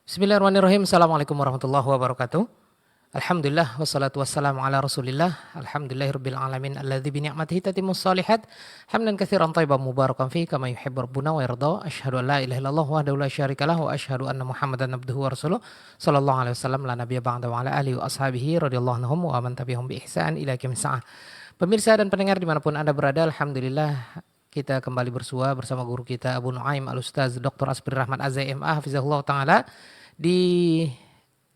Bismillahirrahmanirrahim. Assalamualaikum warahmatullahi wabarakatuh. Alhamdulillah wassalatu wassalamu ala Rasulillah. Alhamdulillahirabbil alamin alladzi bi ni'matihi tatimmus shalihat. Hamdan katsiran thayyiban mubarakan fihi kama yuhibbu rabbuna wa yarda. Asyhadu an la ilaha illallah wahdahu la syarika lahu wa asyhadu anna Muhammadan abduhu wa rasuluh. Sallallahu alaihi wasallam la nabiyya ba'da wa ala alihi wa ashabihi radhiyallahu anhum wa man tabi'ahum bi ihsan ila yaumil sa'ah. Pemirsa dan pendengar dimanapun Anda berada, alhamdulillah kita kembali bersua bersama guru kita Abu Nuaim Al-Ustaz Dr. Asbir Rahmat Az-ZMA hafizahullah taala. Di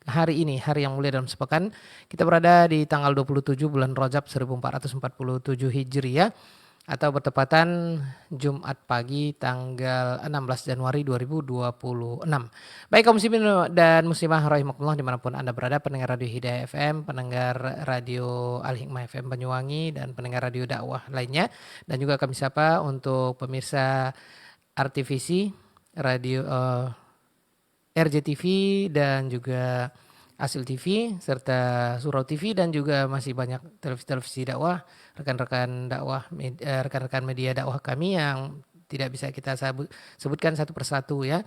hari ini, hari yang mulia dalam sepekan, kita berada di tanggal 27 bulan Rajab 1447 Hijriah atau bertepatan Jumat pagi tanggal 16 Januari 2026. Baik kaum muslimin dan muslimah rahimakumullah dimanapun Anda berada, pendengar Radio Hidayah FM, pendengar Radio Al-Hikmah FM Banyuwangi, dan pendengar radio dakwah lainnya. Dan juga kami sapa untuk pemirsa RTVC, radio RJTV dan juga Asil TV serta Surau TV dan juga masih banyak televisi-televisi dakwah, rekan-rekan dakwah, rekan-rekan media dakwah kami yang tidak bisa kita sebutkan satu persatu ya.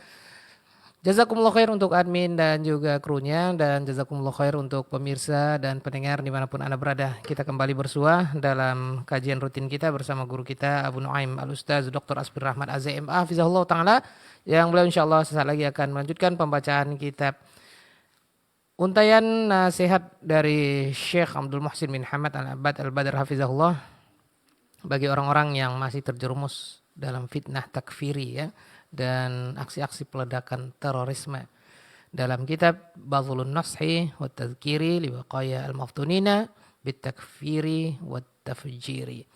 Jazakumullah khair untuk admin dan juga krunya, dan jazakumullah khair untuk pemirsa dan pendengar dimanapun Anda berada. Kita kembali bersua dalam kajian rutin kita bersama guru kita Abu Nuaim Al-Ustaz Dr. Asbir Rahmat Az-ZMA hafizahullah ta'ala, yang beliau insyaAllah sesaat lagi akan melanjutkan pembacaan kitab Untaian Nasihat dari Syekh Abdul Muhsin bin Hamad Al-Abbad Al-Badr hafizahullah bagi orang-orang yang masih terjerumus dalam fitnah takfiri ya, dan aksi-aksi peledakan terorisme. Dalam kitab Badlun Nashi wa Tadhkiri li Waqaya Al-Maftunina bit Takfiri wa Tafjiri.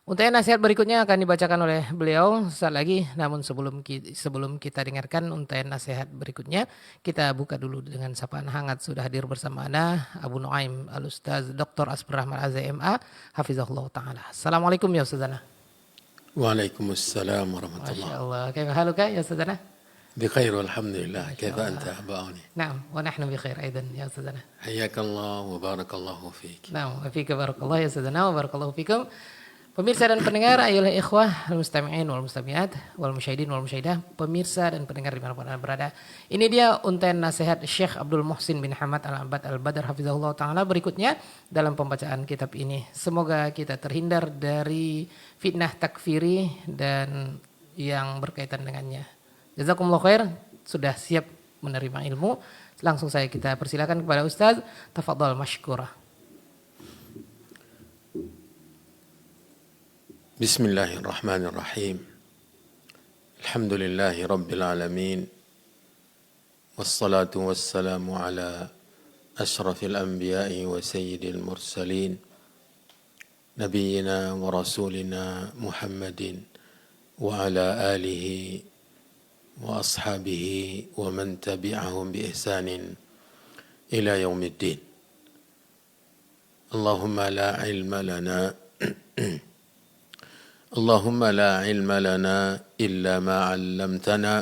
Untaian nasihat berikutnya akan dibacakan oleh beliau saat lagi, namun sebelum kita dengarkan untaian nasihat berikutnya, kita buka dulu dengan sapaan hangat. Sudah hadir bersama Anda Abu Nuaim Al-Ustaz Dr. Asbir Rahmat Az-ZMA hafizahullah taala. Assalamualaikum ya Ustazana. Waalaikumsalam warahmatullahi. Masya Allah. Kaifa haluka ya Ustazana? بخير والحمد لله. كيف أنت أبا عوني؟ نعم ونحن بخير أيضا يا أستاذنا. حياك الله وبارك الله فيك. نعم وفيك بارك الله يا أستاذنا وبارك الله فيكم. Pemirsa dan pendengar, ayolah ikhwah al-mustami'in wal mustami'at wal musyahidin wal musyahidah, pemirsa dan pendengar dimanapun Anda berada. Ini dia untaian nasihat Syekh Abdul Muhsin bin Hamad Al-Abbad Al-Badr hafizahullah ta'ala berikutnya dalam pembacaan kitab ini. Semoga kita terhindar dari fitnah takfiri dan yang berkaitan dengannya. Jazakumullah khair, sudah siap menerima ilmu. Langsung saya kita persilakan kepada Ustaz. Tafadhal mashkurah. بسم الله الرحمن الرحيم. الحمد لله رب العالمين، والصلاة والسلام على أشرف الأنبياء وسيد المرسلين نبينا ورسولنا محمد وعلى آله وأصحابه ومن تبعهم بإحسان إلى يوم الدين. اللهم لا علم لنا إلا ما علمتنا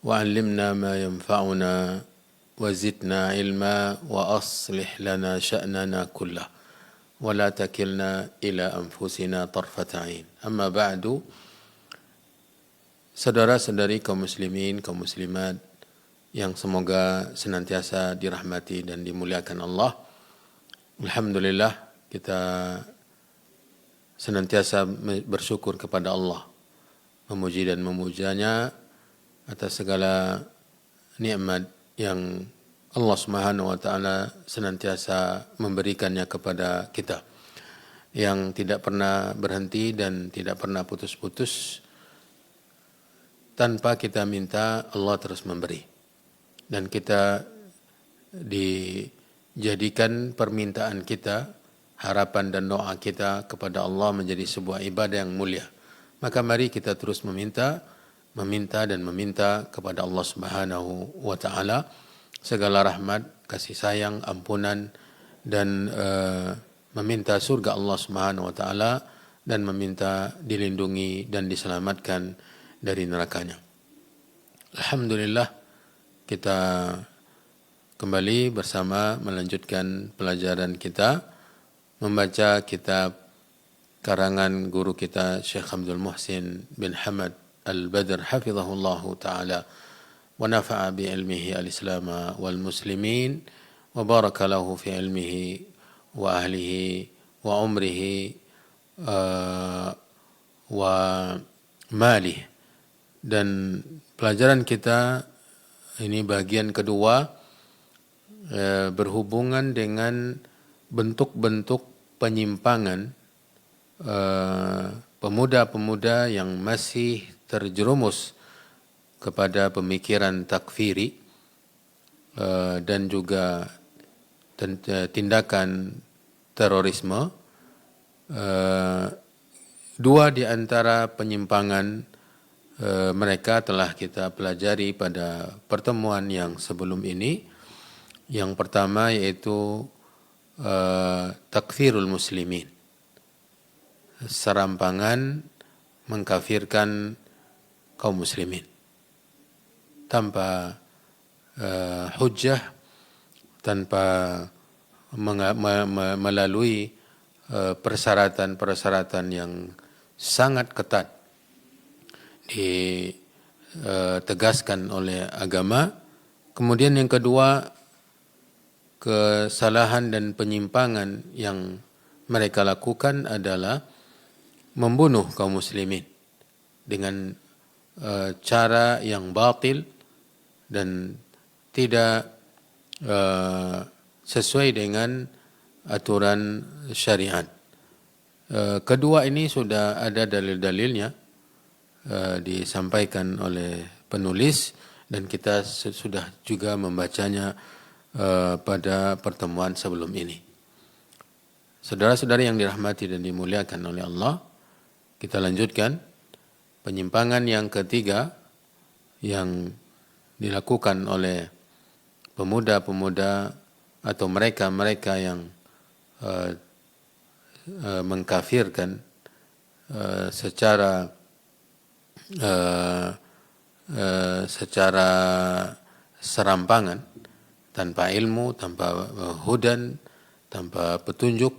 وعلمنا ما ينفعنا وزدنا علما وأصلح لنا شأننا كله ولا تكلنا إلى أنفسنا طرفة عين. أما بعد, saudara-saudari kaum muslimin, kaum muslimat yang semoga senantiasa dirahmati dan dimuliakan Allah. Alhamdulillah, kita senantiasa bersyukur kepada Allah, memuji dan memujanya atas segala nikmat yang Allah Subhanahu wa taala senantiasa memberikannya kepada kita, yang tidak pernah berhenti dan tidak pernah putus-putus. Tanpa kita minta, Allah terus memberi. Dan kita dijadikan permintaan kita, harapan dan doa kita kepada Allah menjadi sebuah ibadah yang mulia. Maka mari kita terus meminta kepada Allah Subhanahu wa taala segala rahmat, kasih sayang, ampunan, dan meminta surga Allah Subhanahu wa taala, dan meminta dilindungi dan diselamatkan dari nerakanya. Alhamdulillah, kita kembali bersama melanjutkan pelajaran kita, membaca kitab karangan guru kita Syekh Abdul Muhsin bin Hamad Al-Badr hafizahullahu ta'ala ونفع بعلمه الإسلام والمسلمين وبارك له في علمه وأهله وعمره وماله. Dan pelajaran kita ini bagian kedua berhubungan dengan bentuk-bentuk penyimpangan pemuda-pemuda yang masih terjerumus kepada pemikiran takfiri dan juga tindakan terorisme. Dua di antara penyimpangan mereka telah kita pelajari pada pertemuan yang sebelum ini. Yang pertama yaitu takfirul muslimin, serampangan mengkafirkan kaum muslimin tanpa hujjah, tanpa melalui persyaratan-persyaratan yang sangat ketat ditegaskan oleh agama. Kemudian yang kedua, kesalahan dan penyimpangan yang mereka lakukan adalah membunuh kaum muslimin dengan cara yang batil dan tidak sesuai dengan aturan syariat. Kedua ini sudah ada dalil-dalilnya disampaikan oleh penulis dan kita sudah juga membacanya pada pertemuan sebelum ini. Saudara-saudari yang dirahmati dan dimuliakan oleh Allah, kita lanjutkan penyimpangan yang ketiga yang dilakukan oleh pemuda-pemuda atau mereka-mereka yang mengkafirkan secara serampangan, tanpa ilmu, tanpa hudan, tanpa petunjuk,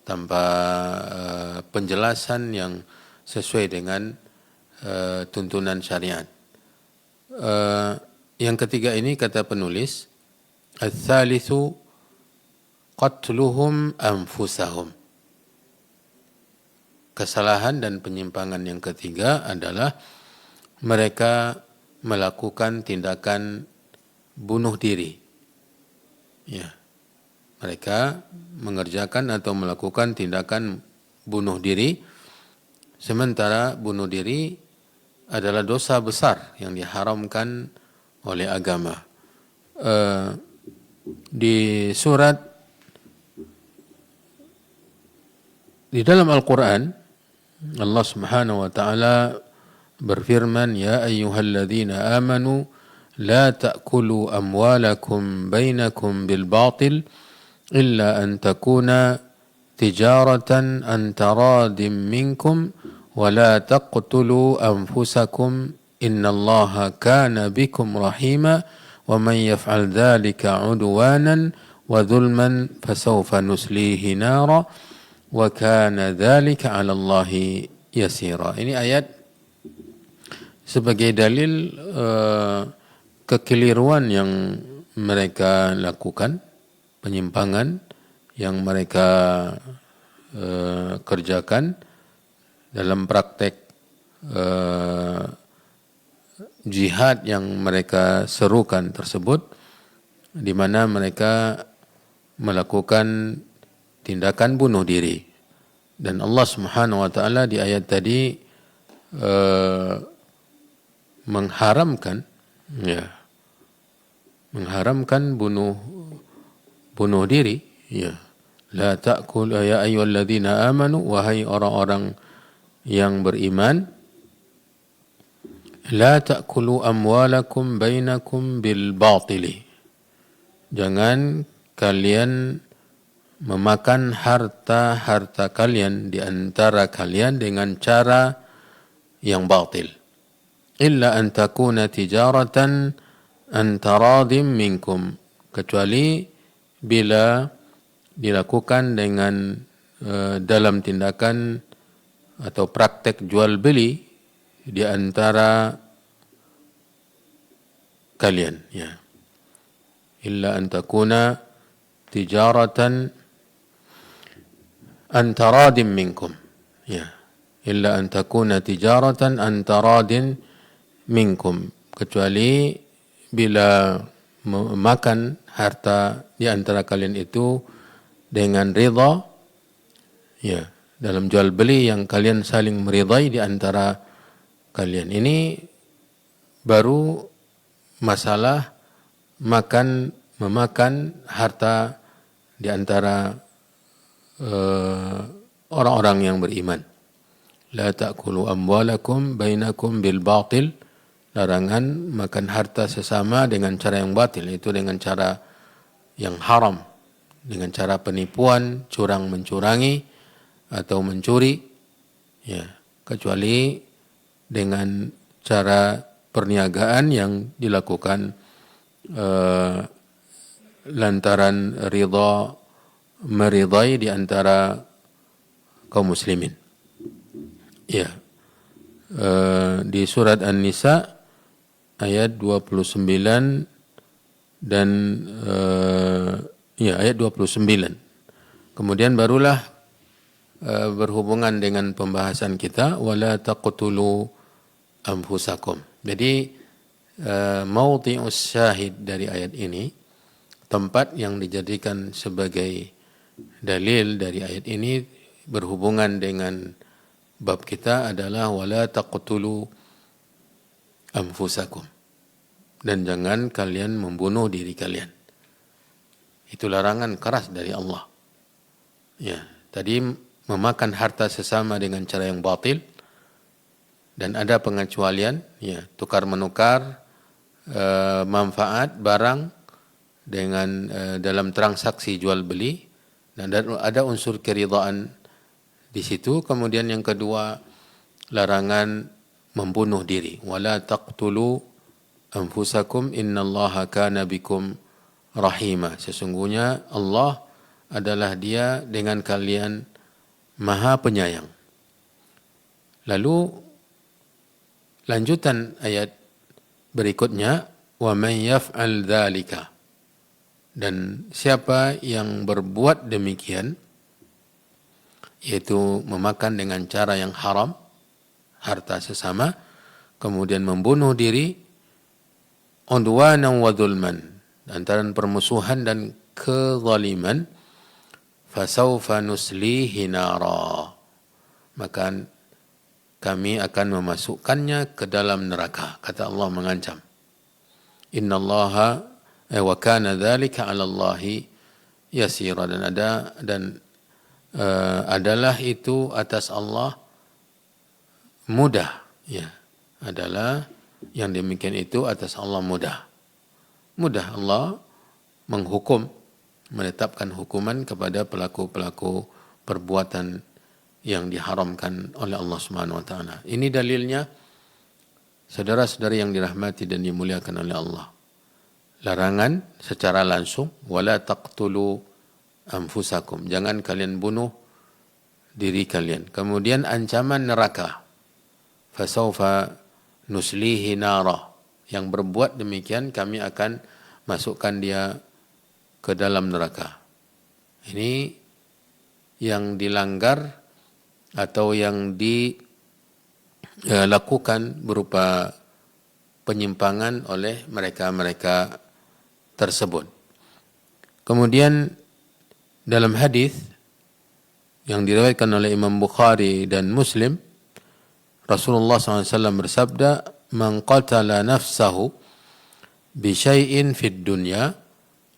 tanpa penjelasan yang sesuai dengan tuntunan syariat. Yang ketiga ini kata penulis, ats-tsalitsu qatluhum anfusahum. Kesalahan dan penyimpangan yang ketiga adalah mereka melakukan tindakan bunuh diri. Ya. Mereka mengerjakan atau melakukan tindakan bunuh diri, sementara bunuh diri adalah dosa besar yang diharamkan oleh agama. Di dalam Al-Quran, Allah Subhanahu wa taala berfirman, ya ayyuhalladzina amanu la ta'kulu amwalakum bainakum bil batil illa an takuna tijaratan an taradim minkum wa la taqtulu anfusakum innallaha kana bikum rahima wa man yaf'al dhalika 'udwanan wa dhulman fasawfa nuslihi nara wa kana dhalika 'ala Allahi yasira. Ini ayat sebagai dalil kekeliruan yang mereka lakukan, penyimpangan yang mereka kerjakan dalam praktek jihad yang mereka serukan tersebut, di mana mereka melakukan tindakan bunuh diri. Dan Allah Subhanahu wa taala di ayat tadi mengharamkan bunuh diri, ya. La ta'kul ya ayyuhalladzina amanu, wahai orang-orang yang beriman, la ta'kulu amwalakum bainakum bil batili. Jangan kalian memakan harta kalian di antara kalian dengan cara yang batil. Illa an takuna tijaratan an taradim minkum, kecuali bila dilakukan dengan dalam tindakan atau praktek jual beli di antara kalian, ya. Illa an takuna tijaratan an taradin minkum, ya. Illa an takuna tijaratan an taradin minkum, kecuali bila makan harta di antara kalian itu dengan ridha, ya, dalam jual beli yang kalian saling meridai di antara kalian. Ini baru masalah memakan harta di antara orang-orang yang beriman. La ta'kulu amwalakum bainakum bil batil, larangan makan harta sesama dengan cara yang batil, itu dengan cara yang haram, dengan cara penipuan, curang mencurangi atau mencuri, ya, kecuali dengan cara perniagaan yang dilakukan lantaran ridha meridai di antara kaum muslimin. Ya, di surat An-Nisa ayat 29 dan ayat 29. Kemudian barulah berhubungan dengan pembahasan kita, wala taqtulu anfusakum. Jadi mawdi'us syahid dari ayat ini, tempat yang dijadikan sebagai dalil dari ayat ini berhubungan dengan bab kita adalah wala taqtulu anfusakum, dan jangan kalian membunuh diri kalian. Itu larangan keras dari Allah. Ya, tadi memakan harta sesama dengan cara yang batil, dan ada pengecualian, ya, tukar menukar manfaat barang dengan dalam transaksi jual beli, dan ada unsur keridhaan di situ. Kemudian yang kedua, larangan membunuh diri. Wala taqtulu anfusakum innallaha kana bikum rahima. Sesungguhnya Allah adalah Dia dengan kalian Maha Penyayang. Lalu lanjutan ayat berikutnya, wa man yaf'al dzalika, dan siapa yang berbuat demikian, yaitu memakan dengan cara yang haram harta sesama, kemudian membunuh diri, udwanan wa dzulman, antara permusuhan dan kezaliman, fasawfa nuslihi nara, maka kami akan memasukkannya ke dalam neraka. Kata Allah mengancam. Innallaha wa kana dzalika 'ala Allahi yasira, dan adalah itu atas Allah mudah, ya. Adalah yang demikian itu atas Allah mudah. Mudah Allah menghukum, menetapkan hukuman kepada pelaku-pelaku perbuatan yang diharamkan oleh Allah Subhanahu wa taala. Ini dalilnya, saudara-saudari yang dirahmati dan dimuliakan oleh Allah. Larangan secara langsung, wala taqtulu anfusakum, jangan kalian bunuh diri kalian. Kemudian ancaman neraka, fasawfa nuslihi nara, yang berbuat demikian kami akan masukkan dia ke dalam neraka. Ini yang dilanggar atau yang dilakukan berupa penyimpangan oleh mereka-mereka tersebut. Kemudian dalam hadis yang diriwayatkan oleh Imam Bukhari dan Muslim, Rasulullah SAW bersabda, man qatala nafsahu bi syai'in fid dunya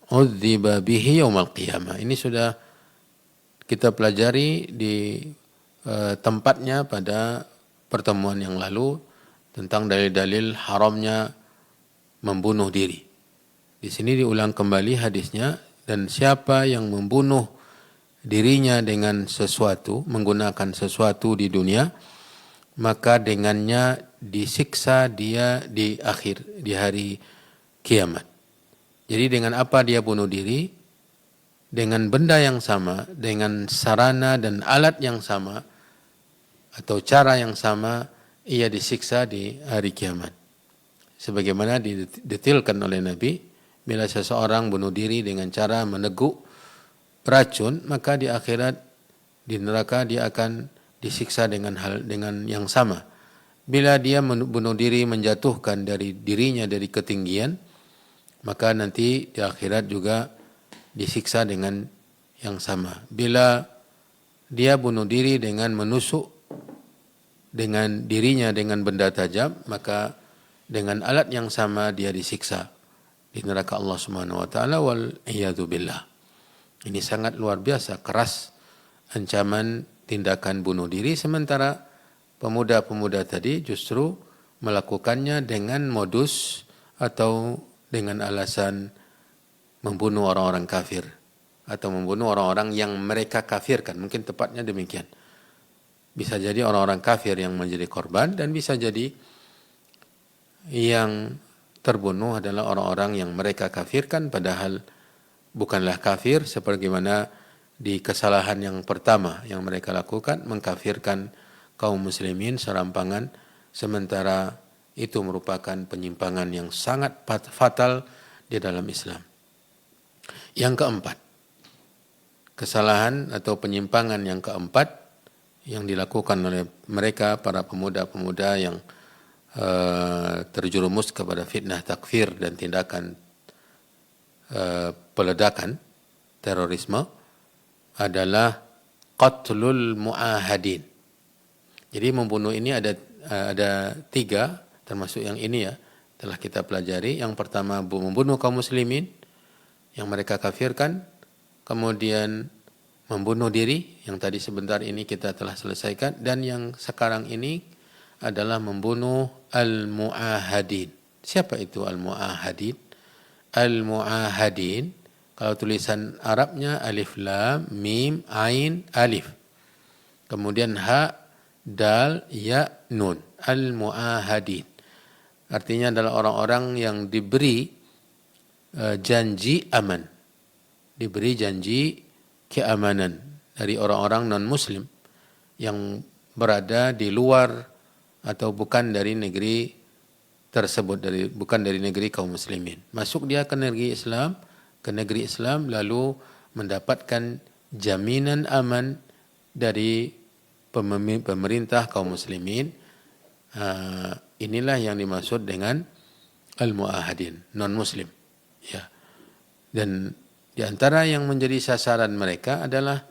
udziba bihi yaumal qiyamah. Ini sudah kita pelajari di tempatnya pada pertemuan yang lalu tentang dalil-dalil haramnya membunuh diri. Di sini diulang kembali hadisnya, dan siapa yang membunuh dirinya dengan sesuatu, menggunakan sesuatu di dunia, maka dengannya disiksa dia di hari kiamat. Jadi dengan apa dia bunuh diri? Dengan benda yang sama, dengan sarana dan alat yang sama, atau cara yang sama, ia disiksa di hari kiamat. sebagaimana didetailkan oleh Nabi, bila seseorang bunuh diri dengan cara meneguk racun, maka di akhirat di neraka dia akan disiksa dengan yang sama. Bila dia bunuh diri menjatuhkan dari dirinya dari ketinggian, maka nanti di akhirat juga disiksa dengan yang sama. Bila dia bunuh diri dengan menusuk dengan dirinya dengan benda tajam, maka dengan alat yang sama dia disiksa di neraka Allah Subhanahu wa taala, wal iyadu billah. Ini sangat luar biasa keras ancaman tindakan bunuh diri, sementara pemuda-pemuda tadi justru melakukannya dengan modus atau dengan alasan membunuh orang-orang kafir atau membunuh orang-orang yang mereka kafirkan. Mungkin tepatnya demikian. Bisa jadi orang-orang kafir yang menjadi korban, dan bisa jadi yang terbunuh adalah orang-orang yang mereka kafirkan padahal bukanlah kafir, sebagaimana di kesalahan yang pertama yang mereka lakukan, mengkafirkan kaum muslimin serampangan, sementara itu merupakan penyimpangan yang sangat fatal di dalam Islam. Yang keempat, kesalahan atau penyimpangan yang keempat yang dilakukan oleh mereka, para pemuda-pemuda yang terjerumus kepada fitnah takfir dan tindakan peledakan terorisme, adalah qatlul mu'ahadin. Jadi membunuh ini ada 3, termasuk yang ini ya, telah kita pelajari. Yang pertama membunuh kaum muslimin yang mereka kafirkan, kemudian membunuh diri yang tadi sebentar ini kita telah selesaikan, dan yang sekarang ini adalah membunuh al-mu'ahadin. Siapa itu al-mu'ahadin? Al-mu'ahadin, kalau tulisan Arabnya alif lam mim ain alif, kemudian ha dal ya nun, al-mu'ahadin. Artinya adalah orang-orang yang diberi janji aman, diberi janji keamanan dari orang-orang non-muslim yang berada di luar atau bukan dari negeri tersebut, bukan dari negeri kaum muslimin. Masuk dia ke negeri Islam, lalu mendapatkan jaminan aman dari pemerintah kaum muslimin. Inilah yang dimaksud dengan al-mu'ahadin, non-muslim. Ya. Dan di antara yang menjadi sasaran mereka adalah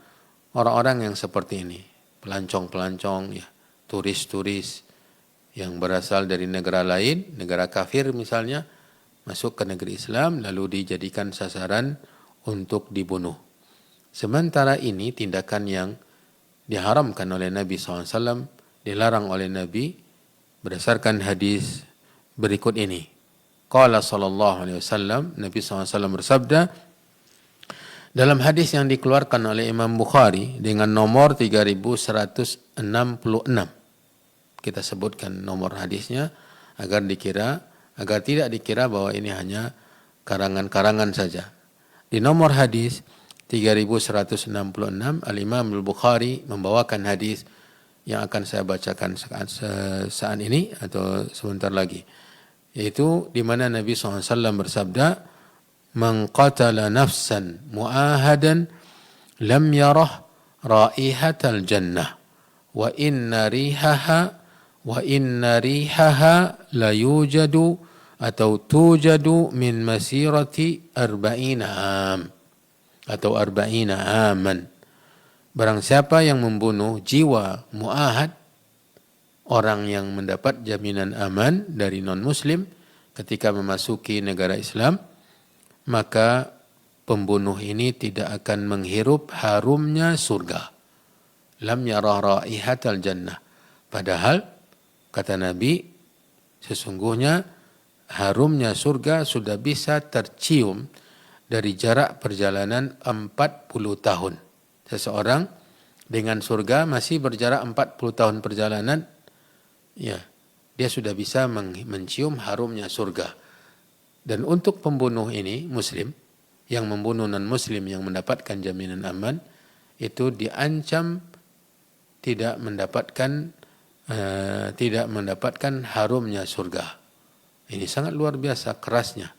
orang-orang yang seperti ini, pelancong-pelancong, ya, turis-turis yang berasal dari negara lain, negara kafir misalnya, masuk ke negeri Islam lalu dijadikan sasaran untuk dibunuh. Sementara ini tindakan yang diharamkan oleh Nabi SAW, dilarang oleh Nabi berdasarkan hadis berikut ini. Qala sallallahu alaihi wasallam, Nabi SAW bersabda dalam hadis yang dikeluarkan oleh Imam Bukhari dengan nomor 3166. Kita sebutkan nomor hadisnya agar tidak dikira bahwa ini hanya karangan-karangan saja. Di nomor hadis 3166, Al-Imam Al-Bukhari membawakan hadis yang akan saya bacakan saat ini atau sebentar lagi, yaitu di mana Nabi SAW bersabda, "Man qatala nafsan mu'ahadan lam yarah raihatal jannah wa inna rihaha la yujadu atau tujadu min masirati arba'ina am atau arba'ina aman." Barang siapa yang membunuh jiwa mu'ahad, orang yang mendapat jaminan aman dari non-muslim ketika memasuki negara Islam, maka pembunuh ini tidak akan menghirup harumnya surga. Lam yarah raihatal jannah. Padahal kata Nabi, sesungguhnya harumnya surga sudah bisa tercium dari jarak perjalanan 40 tahun. Seseorang dengan surga masih berjarak 40 tahun perjalanan, ya, dia sudah bisa mencium harumnya surga. Dan untuk pembunuh ini, muslim, yang membunuh non-muslim yang mendapatkan jaminan aman, itu diancam tidak mendapatkan harumnya surga. Ini sangat luar biasa kerasnya.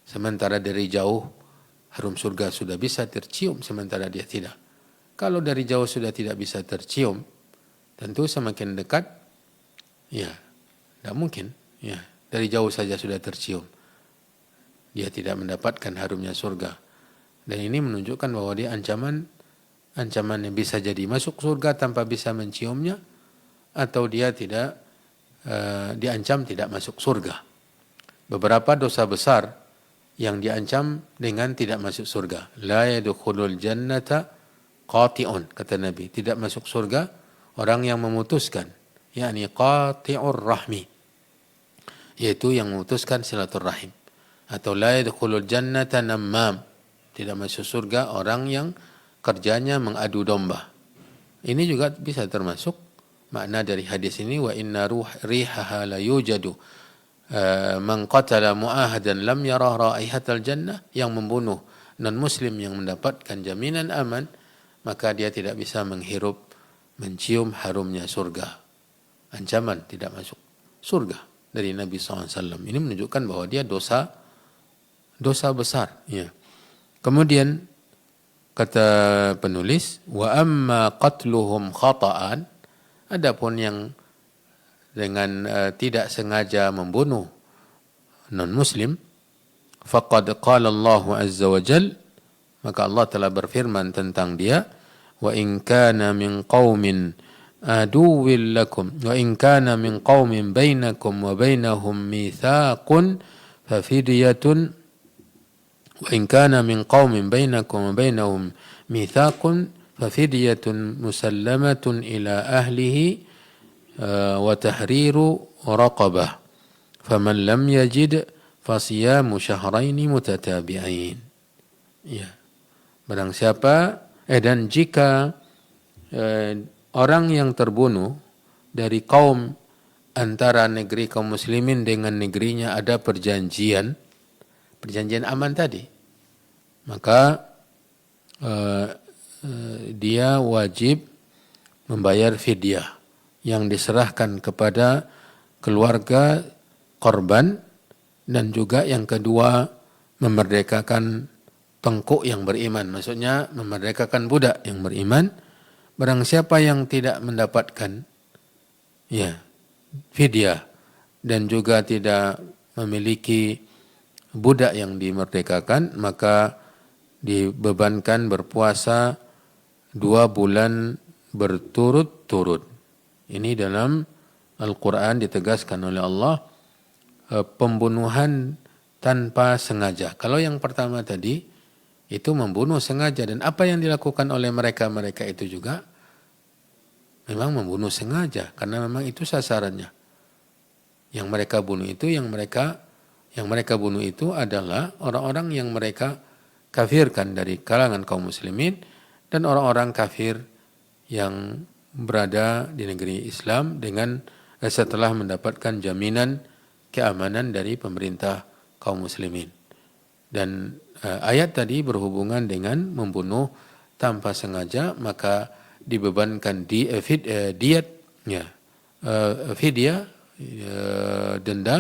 Sementara dari jauh harum surga sudah bisa tercium, sementara dia tidak. Kalau dari jauh sudah tidak bisa tercium, tentu semakin dekat, ya, tidak mungkin. Ya, dari jauh saja sudah tercium. Dia tidak mendapatkan harumnya surga. Dan ini menunjukkan bahwa dia ancaman yang bisa jadi masuk surga tanpa bisa menciumnya, atau dia tidak diancam tidak masuk surga. Beberapa dosa besar yang diancam dengan tidak masuk surga. La yadkhulul jannata qati'un, kata Nabi, tidak masuk surga orang yang memutuskan, yakni qati'ur rahmi, yaitu yang memutuskan silaturahim. Atau la yadkhulul jannata nammam, tidak masuk surga orang yang kerjanya mengadu domba. Ini juga bisa termasuk makna dari hadis ini, wa inna rihaha la yujadu man qatala mu'ahadan lam yarah raihatal jannah, yang membunuh non muslim yang mendapatkan jaminan aman, maka dia tidak bisa menghirup, mencium harumnya surga. Ancaman tidak masuk surga dari Nabi SAW. Ini menunjukkan bahwa dia dosa besar. Ya. Kemudian kata penulis, wa amma qatluhum khata'an, adapun yang dengan tidak sengaja membunuh non-muslim, faqad qala Allah azza wa jal, maka Allah telah berfirman tentang dia, wa in kana min qaumin aduwwil lakum wa in kana min qaumin bainakum wa bainahum mitsaqun fafidyatun wa in kana min qaumin bainakum wa bainahum mitsaqun fafidyatun musallamatun ila ahlihi wa tahriru raqabah faman lam yajid fasiyamu syahraini mutatabi'ain. Ya. Barang siapa dan jika orang yang terbunuh dari kaum antara negeri kaum muslimin dengan negerinya ada perjanjian aman tadi, maka dia wajib membayar fidyah yang diserahkan kepada keluarga korban, dan juga yang kedua memerdekakan pengkuk yang beriman, maksudnya memerdekakan budak yang beriman. Barang siapa yang tidak mendapatkan fidyah dan juga tidak memiliki budak yang dimerdekakan, maka dibebankan berpuasa 2 bulan berturut-turut. Ini dalam Al-Quran ditegaskan oleh Allah, pembunuhan tanpa sengaja. Kalau yang pertama tadi itu membunuh sengaja, dan apa yang dilakukan oleh mereka itu juga memang membunuh sengaja, karena memang itu sasarannya. Yang mereka bunuh itu adalah orang-orang yang mereka kafirkan dari kalangan kaum muslimin, dan orang-orang kafir yang berada di negeri Islam dengan setelah mendapatkan jaminan keamanan dari pemerintah kaum muslimin. Dan ayat tadi berhubungan dengan membunuh tanpa sengaja, maka dibebankan fidyah, denda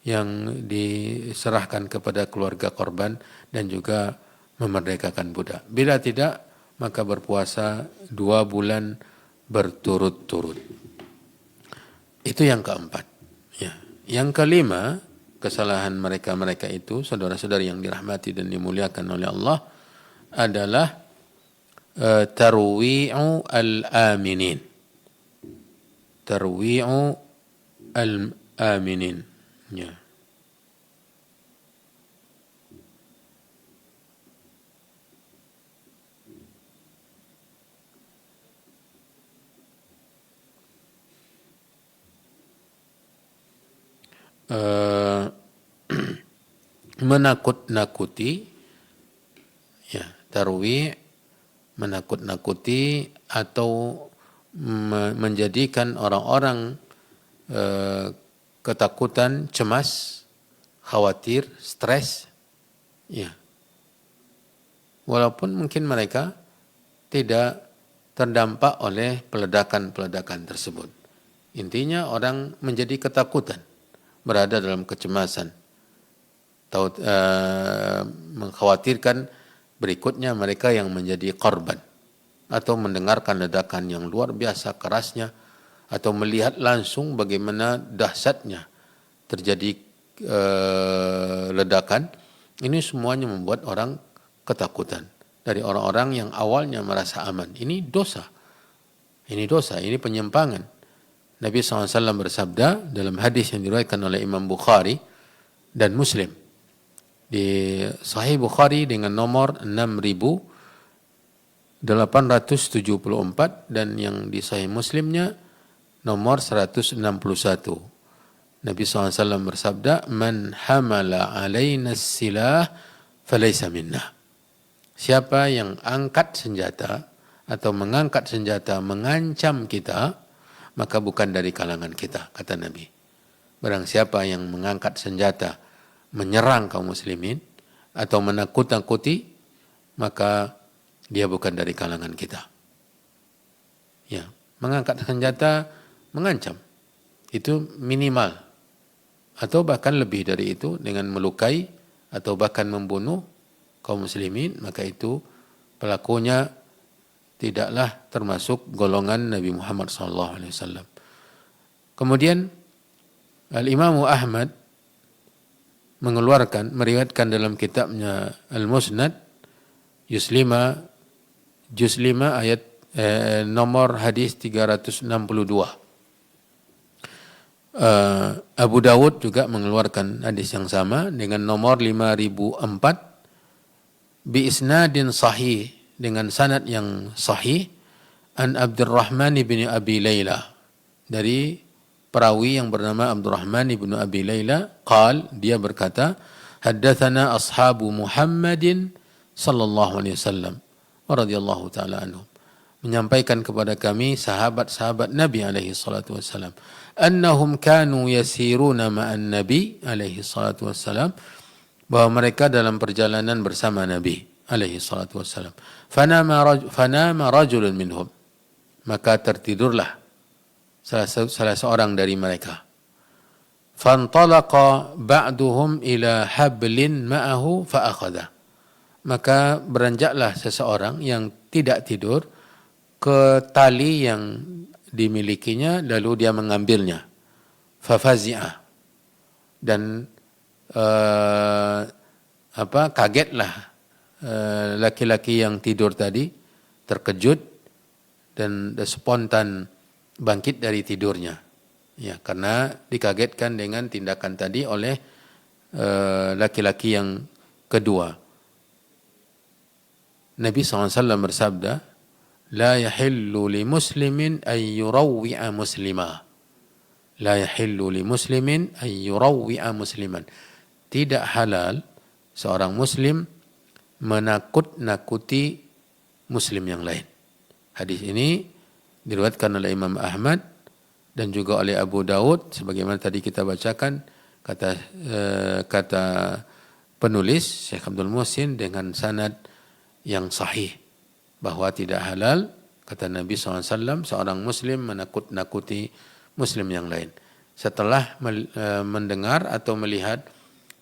yang diserahkan kepada keluarga korban, dan juga memerdekakan budak. Bila tidak, maka berpuasa 2 bulan berturut-turut. Itu yang keempat. Ya. Yang kelima, kesalahan mereka itu, saudara-saudari yang dirahmati dan dimuliakan oleh Allah, adalah tarwi'u al-aminin. Tarwi'u al-aminin. Ya. Menakut-nakuti, ya, tarwi' menakut-nakuti atau menjadikan orang-orang ketakutan, cemas, khawatir, stres, ya. Walaupun mungkin mereka tidak terdampak oleh peledakan-peledakan tersebut. Intinya orang menjadi ketakutan, berada dalam kecemasan, mengkhawatirkan berikutnya mereka yang menjadi korban, atau mendengarkan ledakan yang luar biasa kerasnya, atau melihat langsung bagaimana dahsyatnya terjadi ledakan. Ini semuanya membuat orang ketakutan. Dari orang-orang yang awalnya merasa aman. Ini dosa, ini penyimpangan. Nabi SAW bersabda dalam hadis yang diriwayatkan oleh Imam Bukhari dan Muslim. Di Sahih Bukhari dengan nomor 6874 dan yang di Sahih Muslimnya nomor 161. Nabi SAW bersabda, "Man hamala alaina silah falaysa minna." Siapa yang angkat senjata atau mengangkat senjata mengancam kita, maka bukan dari kalangan kita, kata Nabi. Barang siapa yang mengangkat senjata menyerang kaum muslimin atau menakut-nakuti, maka dia bukan dari kalangan kita. Ya, mengangkat senjata mengancam itu minimal, atau bahkan lebih dari itu dengan melukai atau bahkan membunuh kaum muslimin, maka itu pelakunya tidaklah termasuk golongan Nabi Muhammad SAW. Kemudian Al-Imam Ahmad meriwayatkan dalam kitabnya Al-Musnad juz 5 ayat nomor hadis 362. Abu Dawud juga mengeluarkan hadis yang sama dengan nomor 5004 bi isnadin sahih, dengan sanad yang sahih, an Abdurrahman bin Abi Layla, dari perawi yang bernama Abdurrahman bin Abi Layla, dia berkata, haddatsana ashabu Muhammadin sallallahu alaihi wasallam wa radhiyallahu taala anhum, menyampaikan kepada kami sahabat-sahabat Nabi alaihi salatu wasallam, annahum kanu yasiruna ma'an Nabi alaihi salatu wasallam, bahwa mereka dalam perjalanan bersama Nabi alaihi salatu wassalam. Fanama rajulun minhum, maka tertidurlah salah seorang dari mereka. Fantalaqa ba'duhum ila hablin ma'ahu fa'akhadha, maka beranjaklah seseorang yang tidak tidur ke tali yang dimilikinya, lalu dia mengambilnya. Fafazi'ah, dan kagetlah laki-laki yang tidur tadi, terkejut dan spontan bangkit dari tidurnya, ya, karena dikagetkan dengan tindakan tadi oleh laki-laki yang kedua. Nabi SAW bersabda, la yahillu li muslimin an yurawwi'a muslimah, la yahillu li muslimin an yurawwi'a musliman, tidak halal seorang muslim menakut-nakuti muslim yang lain. Hadis ini diriwayatkan oleh Imam Ahmad dan juga oleh Abu Dawud, sebagaimana tadi kita bacakan kata penulis Syekh Abdul Muhsin dengan sanad yang sahih, bahwa tidak halal, kata Nabi SAW, seorang muslim menakut-nakuti muslim yang lain. Setelah mendengar atau melihat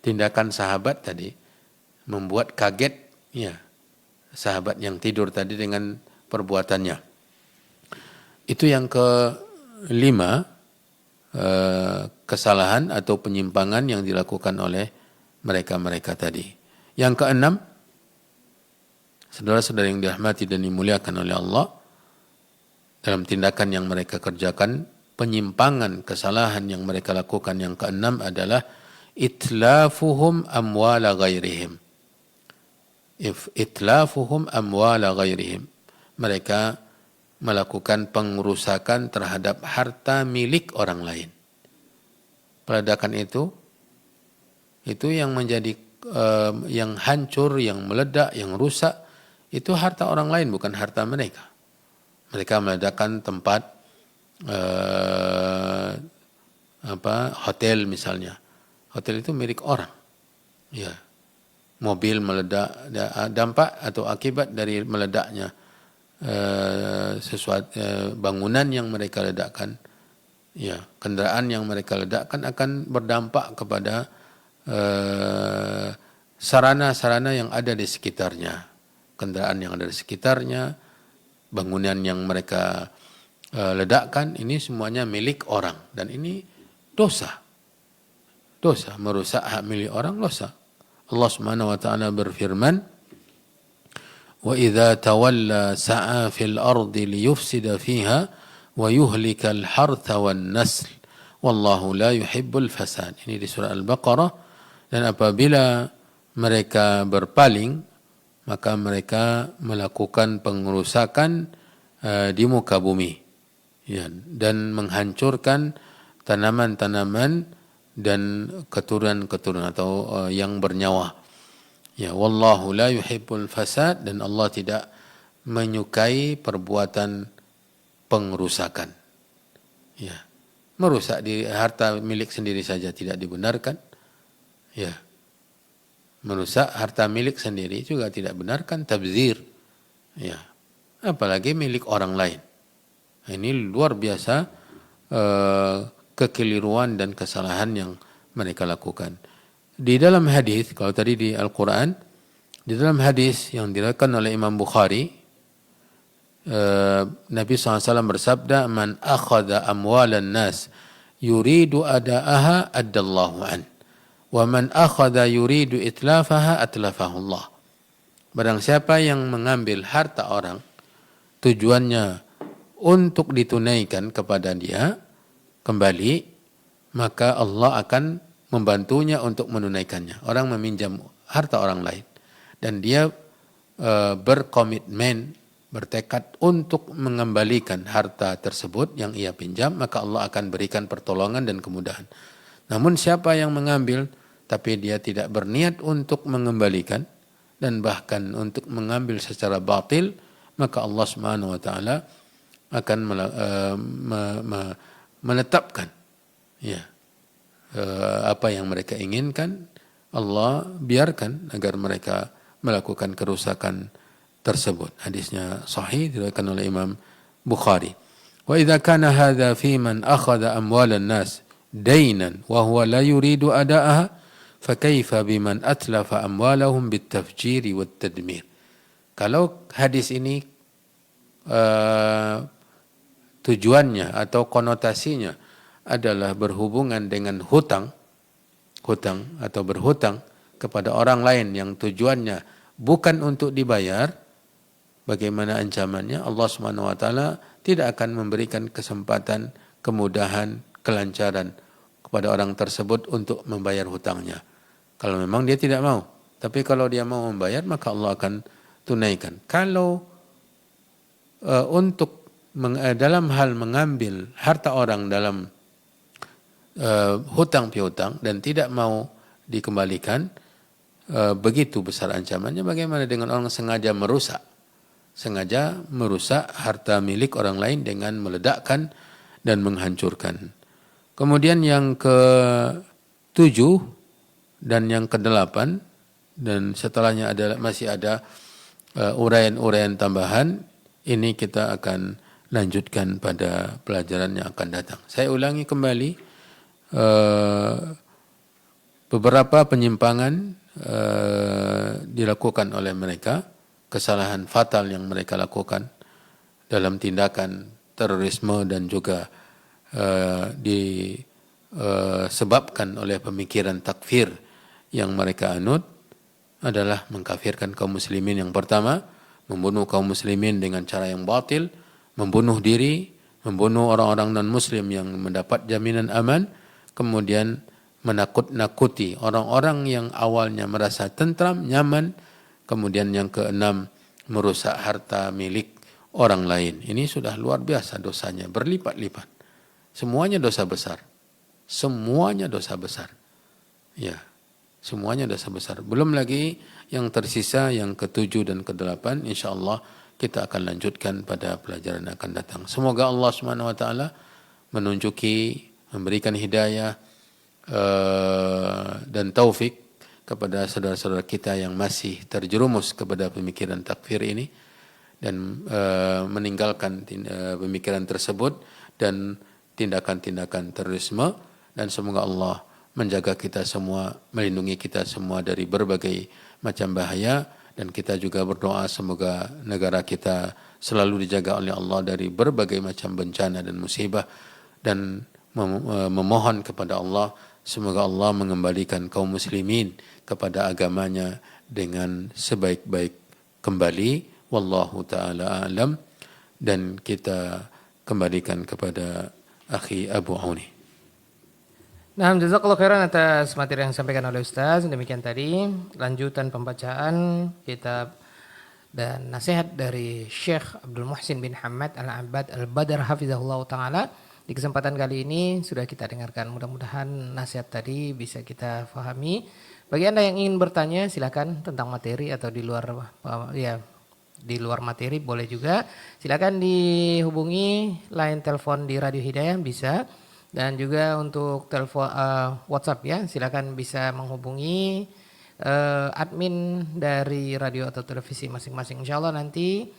tindakan sahabat tadi, membuat kaget, ya, sahabat yang tidur tadi dengan perbuatannya. Itu yang kelima, kesalahan atau penyimpangan yang dilakukan oleh mereka-mereka tadi. Yang keenam, saudara-saudara yang dirahmati dan dimuliakan oleh Allah, dalam tindakan yang mereka kerjakan, penyimpangan, kesalahan yang mereka lakukan yang keenam adalah itlafuhum amwala ghairihim. Itlafuhum amwala ghairihim. Mereka melakukan pengerusakan terhadap harta milik orang lain. Peledakan itu yang menjadi yang hancur, yang meledak, yang rusak, itu harta orang lain, bukan harta mereka. Mereka meledakkan tempat hotel misalnya. Hotel itu milik orang, ya. Mobil meledak, dampak atau akibat dari meledaknya sesuatu bangunan yang mereka ledakkan, Ya, kendaraan yang mereka ledakkan akan berdampak kepada sarana-sarana yang ada di sekitarnya. Kendaraan yang ada di sekitarnya, bangunan yang mereka ledakkan, ini semuanya milik orang. Dan ini dosa. Dosa, merusak hak milik orang, dosa. Allah Subhanahu wa taala berfirman, "Wa idza tawalla sa'a fil ardi liyufsida fiha wa yuhlikal hartha wan nasl wallahu la yuhibbul fasad." Ini di surah Al-Baqarah. Dan apabila mereka berpaling, maka mereka melakukan pengerusakan di muka bumi, ya, dan menghancurkan tanaman-tanaman dan keturunan-keturunan atau yang bernyawa. Ya, wallahu la yuhibbul fasad, dan Allah tidak menyukai perbuatan pengerusakan. Ya. Merusak di harta milik sendiri saja tidak dibenarkan. Ya. Merusak harta milik sendiri juga tidak benarkan, tabzir. Ya. Apalagi milik orang lain. Ini luar biasa kekeliruan dan kesalahan yang mereka lakukan. Di dalam hadis, kalau tadi di Al-Quran, di dalam hadis yang diriwayatkan oleh Imam Bukhari, Nabi SAW bersabda, "Man akhadha amwalan nas yuridu ada'aha addallahu an, wa man akhadha yuridu itlafaha atlafahu Allah." Barang siapa yang mengambil harta orang tujuannya untuk ditunaikan kepada dia kembali, maka Allah akan membantunya untuk menunaikannya. Orang meminjam harta orang lain dan dia berkomitmen, bertekad untuk mengembalikan harta tersebut yang ia pinjam, maka Allah akan berikan pertolongan dan kemudahan. Namun siapa yang mengambil tapi dia tidak berniat untuk mengembalikan dan bahkan untuk mengambil secara batil, maka Allah Subhanahu wa taala akan menetapkan apa yang mereka inginkan. Allah biarkan agar mereka melakukan kerusakan tersebut. Hadisnya sahih, diriwayatkan oleh Imam Bukhari. Wa idza kana hadza fi man akhadha amwalan nas daynan wa huwa la yuridu ada'aha fa kaifa biman atlafa amwalahum bitafjiri wat tadmir. Kalau hadis ini tujuannya atau konotasinya adalah berhubungan dengan hutang atau berhutang kepada orang lain yang tujuannya bukan untuk dibayar, bagaimana ancamannya? Allah Subhanahu wa taala tidak akan memberikan kesempatan, kemudahan, kelancaran kepada orang tersebut untuk membayar hutangnya. Kalau memang dia tidak mau. Tapi kalau dia mau membayar, maka Allah akan tunaikan. Kalau untuk dalam hal mengambil harta orang dalam hutang piutang dan tidak mau dikembalikan, begitu besar ancamannya. Bagaimana dengan orang sengaja merusak harta milik orang lain dengan meledakkan dan menghancurkan. Kemudian yang ke-7 dan yang ke-8, dan setelahnya masih ada uraian-uraian tambahan. Ini kita akan lanjutkan pada pelajaran yang akan datang. Saya ulangi kembali, beberapa penyimpangan dilakukan oleh mereka, kesalahan fatal yang mereka lakukan dalam tindakan terorisme dan juga disebabkan oleh pemikiran takfir yang mereka anut adalah mengkafirkan kaum muslimin. Yang pertama, membunuh kaum muslimin dengan cara yang batil, membunuh diri, membunuh orang-orang non-muslim yang mendapat jaminan aman, kemudian menakut-nakuti orang-orang yang awalnya merasa tentram, nyaman. Kemudian yang ke-6, merusak harta milik orang lain. Ini sudah luar biasa dosanya, berlipat-lipat. Semuanya dosa besar. Semuanya dosa besar. Ya, semuanya dosa besar. Belum lagi yang tersisa, yang ke-7 dan ke-8, insyaallah kita akan lanjutkan pada pelajaran yang akan datang. Semoga Allah Subhanahu wa taala menunjuki, memberikan hidayah dan taufik kepada saudara-saudara kita yang masih terjerumus kepada pemikiran takfir ini, dan meninggalkan pemikiran tersebut dan tindakan-tindakan terorisme, dan semoga Allah menjaga kita semua, melindungi kita semua dari berbagai macam bahaya, dan kita juga berdoa semoga negara kita selalu dijaga oleh Allah dari berbagai macam bencana dan musibah, dan memohon kepada Allah semoga Allah mengembalikan kaum muslimin kepada agamanya dengan sebaik-baik kembali. Wallahu ta'ala a'lam. Dan kita kembalikan kepada akhi Abu Auni. Nah, jazakallahu khairan atas materi yang disampaikan oleh Ustaz. Demikian tadi lanjutan pembacaan kitab dan nasihat dari Syekh Abdul Muhsin bin Hamad Al-Abbad Al-Badar hafizahullah ta'ala. Di kesempatan kali ini sudah kita dengarkan. Mudah-mudahan nasihat tadi bisa kita fahami. Bagi Anda yang ingin bertanya silakan tentang materi atau di luar di luar materi boleh juga. Silakan dihubungi line telepon di Radio Hidayah bisa. Dan juga untuk telepon WhatsApp ya, silakan bisa menghubungi admin dari radio atau televisi masing-masing. Insyaallah nanti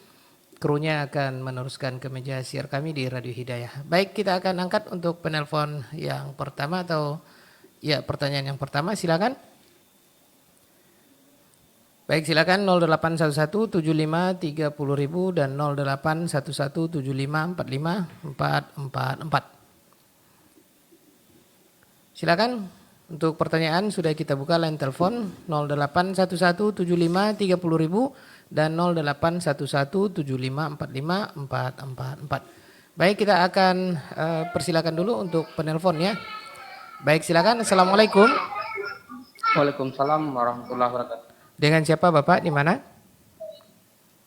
krunya akan meneruskan ke meja siar kami di Radio Hidayah. Baik, kita akan angkat untuk penelpon yang pertama atau ya pertanyaan yang pertama, silakan. Baik, silakan 0811 75 30.000 dan 0811 75 45 444. Silakan untuk pertanyaan sudah kita buka line telepon 0811 75 30.000 dan 0811 75 45 444. Baik, kita akan persilakan dulu untuk penelpon ya. Baik, silakan. Assalamualaikum. Waalaikumsalam warahmatullahi wabarakatuh. Dengan siapa Bapak, di mana?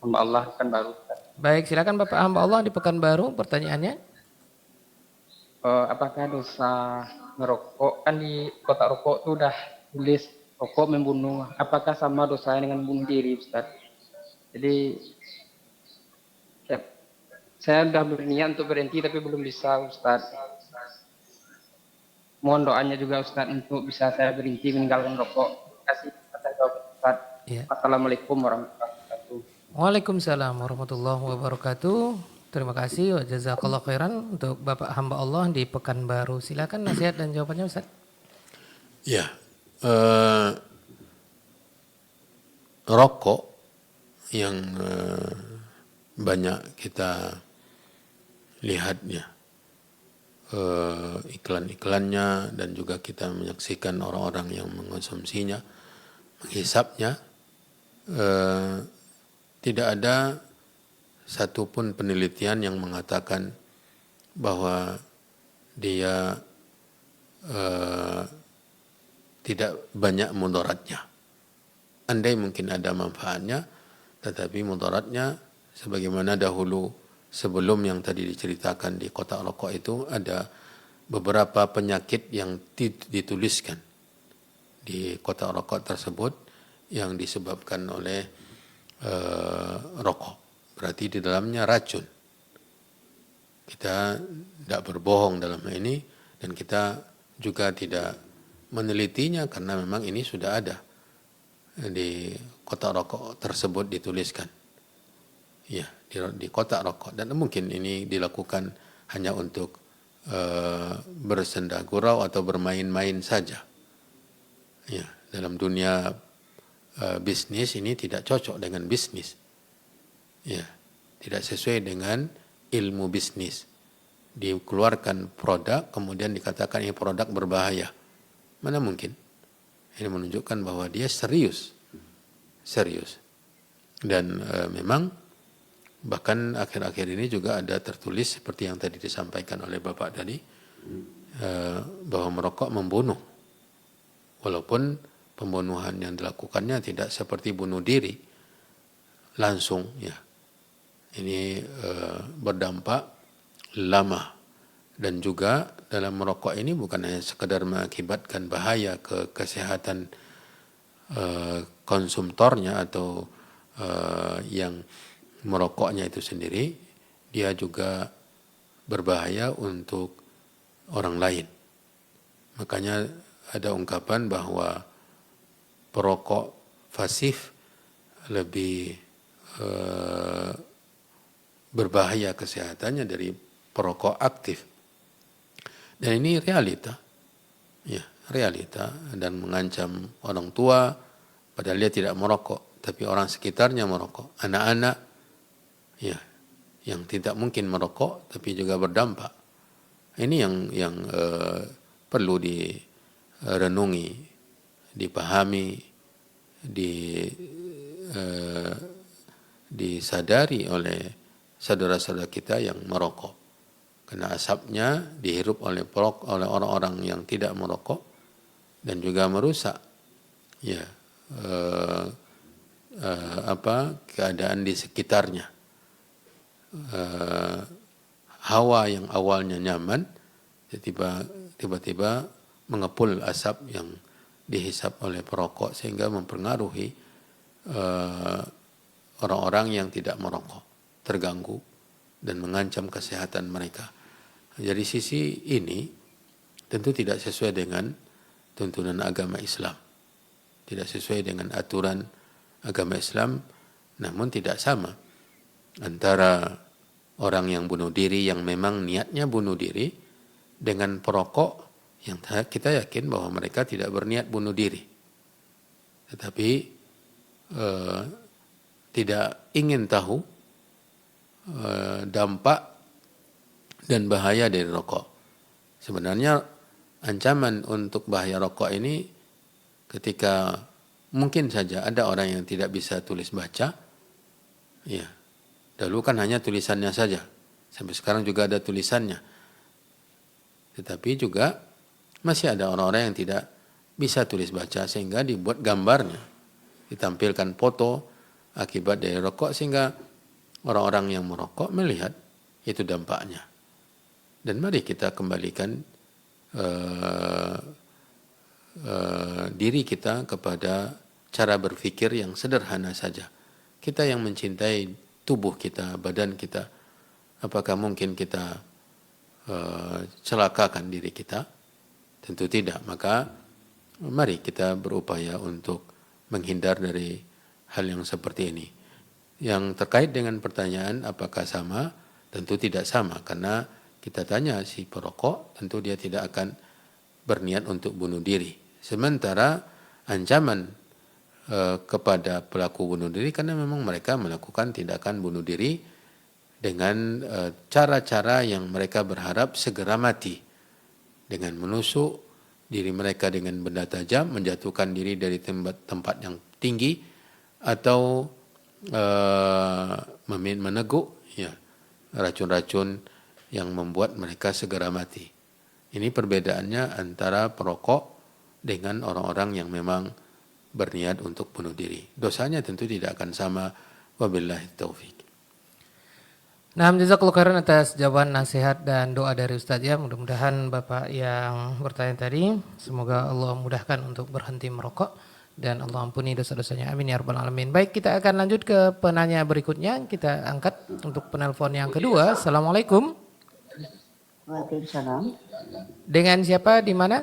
Hamba Allah Pekanbaru. Baik, silakan Bapak hamba Allah di Pekanbaru, pertanyaannya. Apakah dosa ngerokok, kan di kotak rokok itu udah tulis rokok membunuh, apakah sama dosanya dengan bunuh diri, Ustaz? Jadi saya udah berniat untuk berhenti tapi belum bisa, Ustaz. Mohon doanya juga, Ustaz, untuk bisa saya berhenti meninggalkan rokok. Terima kasih atas jawaban, Ustaz. Ya. Assalamualaikum warahmatullahi wabarakatuh. Waalaikumsalam warahmatullahi wabarakatuh. Terima kasih, jazakallahu khairan untuk Bapak hamba Allah di Pekanbaru. Silakan nasihat dan jawabannya, Ustaz. Ya, rokok yang banyak kita lihat ya, iklan-iklannya, dan juga kita menyaksikan orang-orang yang mengonsumsinya, menghisapnya, tidak ada satupun penelitian yang mengatakan bahwa dia tidak banyak mudaratnya. Andai mungkin ada manfaatnya, tetapi mudaratnya sebagaimana dahulu sebelum yang tadi diceritakan di kotak rokok itu, ada beberapa penyakit yang dituliskan di kotak rokok tersebut yang disebabkan oleh rokok. Berarti di dalamnya racun. Kita tidak berbohong dalam hal ini, dan kita juga tidak menelitinya karena memang ini sudah ada di kotak rokok tersebut dituliskan. Ya, di kotak rokok, dan mungkin ini dilakukan hanya untuk bersenda gurau atau bermain-main saja. Ya, dalam dunia bisnis ini tidak cocok dengan bisnis. Ya, tidak sesuai dengan ilmu bisnis. Dikeluarkan produk kemudian dikatakan ini produk berbahaya. Mana mungkin? Ini menunjukkan bahwa dia serius. Dan memang bahkan akhir-akhir ini juga ada tertulis seperti yang tadi disampaikan oleh Bapak tadi, bahwa merokok membunuh. Walaupun pembunuhan yang dilakukannya tidak seperti bunuh diri langsung ya. Ini berdampak lama, dan juga dalam merokok ini bukan hanya sekedar mengakibatkan bahaya ke kesehatan konsumtornya atau yang merokoknya itu sendiri, dia juga berbahaya untuk orang lain. Makanya ada ungkapan bahwa perokok pasif lebih berbahaya kesehatannya dari perokok aktif. Dan ini realita, ya realita, dan mengancam orang tua padahal dia tidak merokok, tapi orang sekitarnya merokok, anak-anak, ya yang tidak mungkin merokok tapi juga berdampak. Ini yang perlu direnungi, dipahami, disadari oleh saudara-saudara kita yang merokok. Karena asapnya dihirup oleh orang-orang yang tidak merokok dan juga merusak ya keadaan di sekitarnya. Hawa yang awalnya nyaman tiba-tiba mengepul asap yang dihisap oleh perokok sehingga mempengaruhi orang-orang yang tidak merokok, terganggu dan mengancam kesehatan mereka. Dari sisi ini tentu tidak sesuai dengan tuntunan agama Islam, tidak sesuai dengan aturan agama Islam, namun tidak sama antara orang yang bunuh diri yang memang niatnya bunuh diri dengan perokok yang kita yakin bahwa mereka tidak berniat bunuh diri, tetapi tidak ingin tahu dampak dan bahaya dari rokok. Sebenarnya ancaman untuk bahaya rokok ini ketika mungkin saja ada orang yang tidak bisa tulis baca, ya dulu kan hanya tulisannya saja, sampai sekarang juga ada tulisannya, tetapi juga masih ada orang-orang yang tidak bisa tulis baca sehingga dibuat gambarnya, ditampilkan foto akibat dari rokok sehingga orang-orang yang merokok melihat itu dampaknya. Dan mari kita kembalikan diri kita kepada cara berpikir yang sederhana saja. Kita yang mencintai tubuh kita, badan kita, apakah mungkin kita celakakan diri kita? Tentu tidak. Maka mari kita berupaya untuk menghindar dari hal yang seperti ini. Yang terkait dengan pertanyaan apakah sama? Tentu tidak sama, karena kita tanya si perokok, tentu dia tidak akan berniat untuk bunuh diri. Sementara ancaman kepada pelaku bunuh diri karena memang mereka melakukan tindakan bunuh diri dengan cara-cara yang mereka berharap segera mati, dengan menusuk diri mereka dengan benda tajam, menjatuhkan diri dari tempat yang tinggi, atau meneguk ya racun-racun yang membuat mereka segera mati. Ini perbedaannya antara perokok dengan orang-orang yang memang berniat untuk bunuh diri. Dosanya tentu tidak akan sama. Wabillahi taufik. Nah, jazakallahu khairan atas jawaban, nasihat dan doa dari Ustaz ya. Mudah-mudahan Bapak yang bertanya tadi semoga Allah mudahkan untuk berhenti merokok dan Allah ampuni dosa-dosanya. Amin ya rabbal alamin. Baik, kita akan lanjut ke penanya berikutnya. Kita angkat untuk penelpon yang kedua. Assalamualaikum. Waalaikumsalam. Dengan siapa, di mana?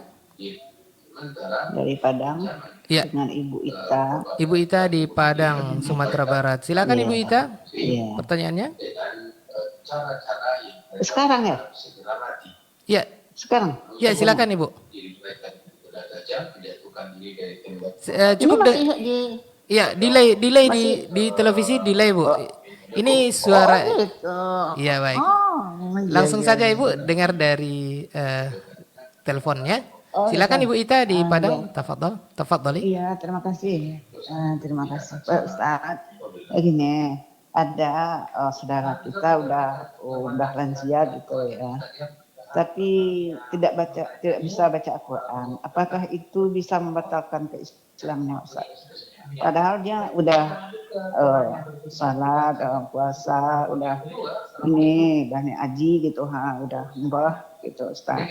Dari Padang. Ya. Dengan Ibu Ita. Ibu Ita di Padang, Sumatera Barat. Silakan Ibu Ita. Iya. Pertanyaannya? Sekarang ya? Ya. Sekarang? Ya, silakan Ibu. Ini Cukup masih di... ya, delay di televisi, delay Bu. Ini suara. gitu. Iya, baik. Iya, Langsung iya, saja iya. Ibu dengar dari teleponnya. Oh, Silakan iya. Ibu Ita di Padang. Iya. Tafadhali. Iya, terima kasih. Terima kasih Pak Ustadz. Gini, ada saudara kita udah lansia gitu ya. Tapi tidak bisa baca Al-Quran. Apakah itu bisa membatalkan keislamannya Ustaz? Padahal dia udah salat, puasa, udah aji gitu, udah mbah gitu Ustaz.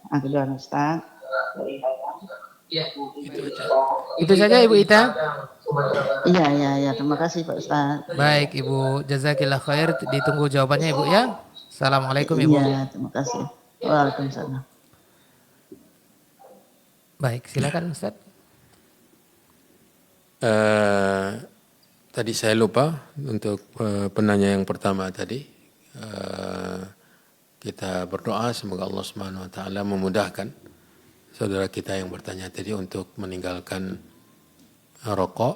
Kedua Ustaz. Itu saja Ibu Ita. Iya, terima kasih Pak Ustaz. Baik Ibu, jazakillah khair. Ditunggu jawabannya Ibu ya. Assalamualaikum Ibu. Iya, terima kasih. Waalaikumsalam. Baik, silakan Ustaz. Tadi saya lupa untuk penanya yang pertama tadi. kita berdoa semoga Allah Subhanahu wa taala memudahkan saudara kita yang bertanya tadi untuk meninggalkan rokok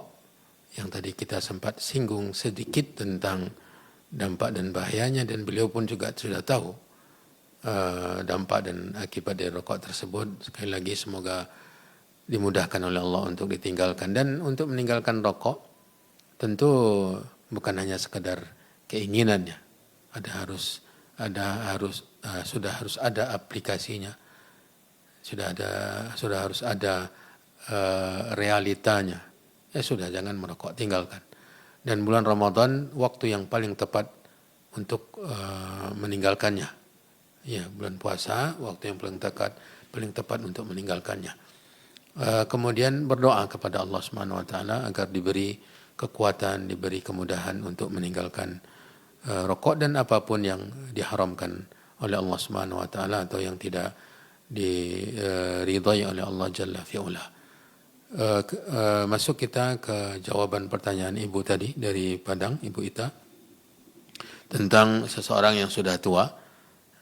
yang tadi kita sempat singgung sedikit tentang dampak dan bahayanya, dan beliau pun juga sudah tahu dampak dan akibat dari rokok tersebut. Sekali lagi semoga dimudahkan oleh Allah untuk ditinggalkan. Dan untuk meninggalkan rokok tentu bukan hanya sekedar keinginannya, sudah harus ada aplikasinya, sudah harus ada realitanya. Ya sudah, jangan merokok, tinggalkan. Dan bulan Ramadan waktu yang paling tepat untuk meninggalkannya. Ya, bulan puasa waktu yang paling tepat untuk meninggalkannya. Kemudian berdoa kepada Allah Subhanahu wa taala agar diberi kekuatan, diberi kemudahan untuk meninggalkan rokok dan apapun yang diharamkan oleh Allah Subhanahu wa taala atau yang tidak diridhai oleh Allah Jalla fi'ula. Masuk kita ke jawaban pertanyaan Ibu tadi dari Padang, Ibu Ita, tentang seseorang yang sudah tua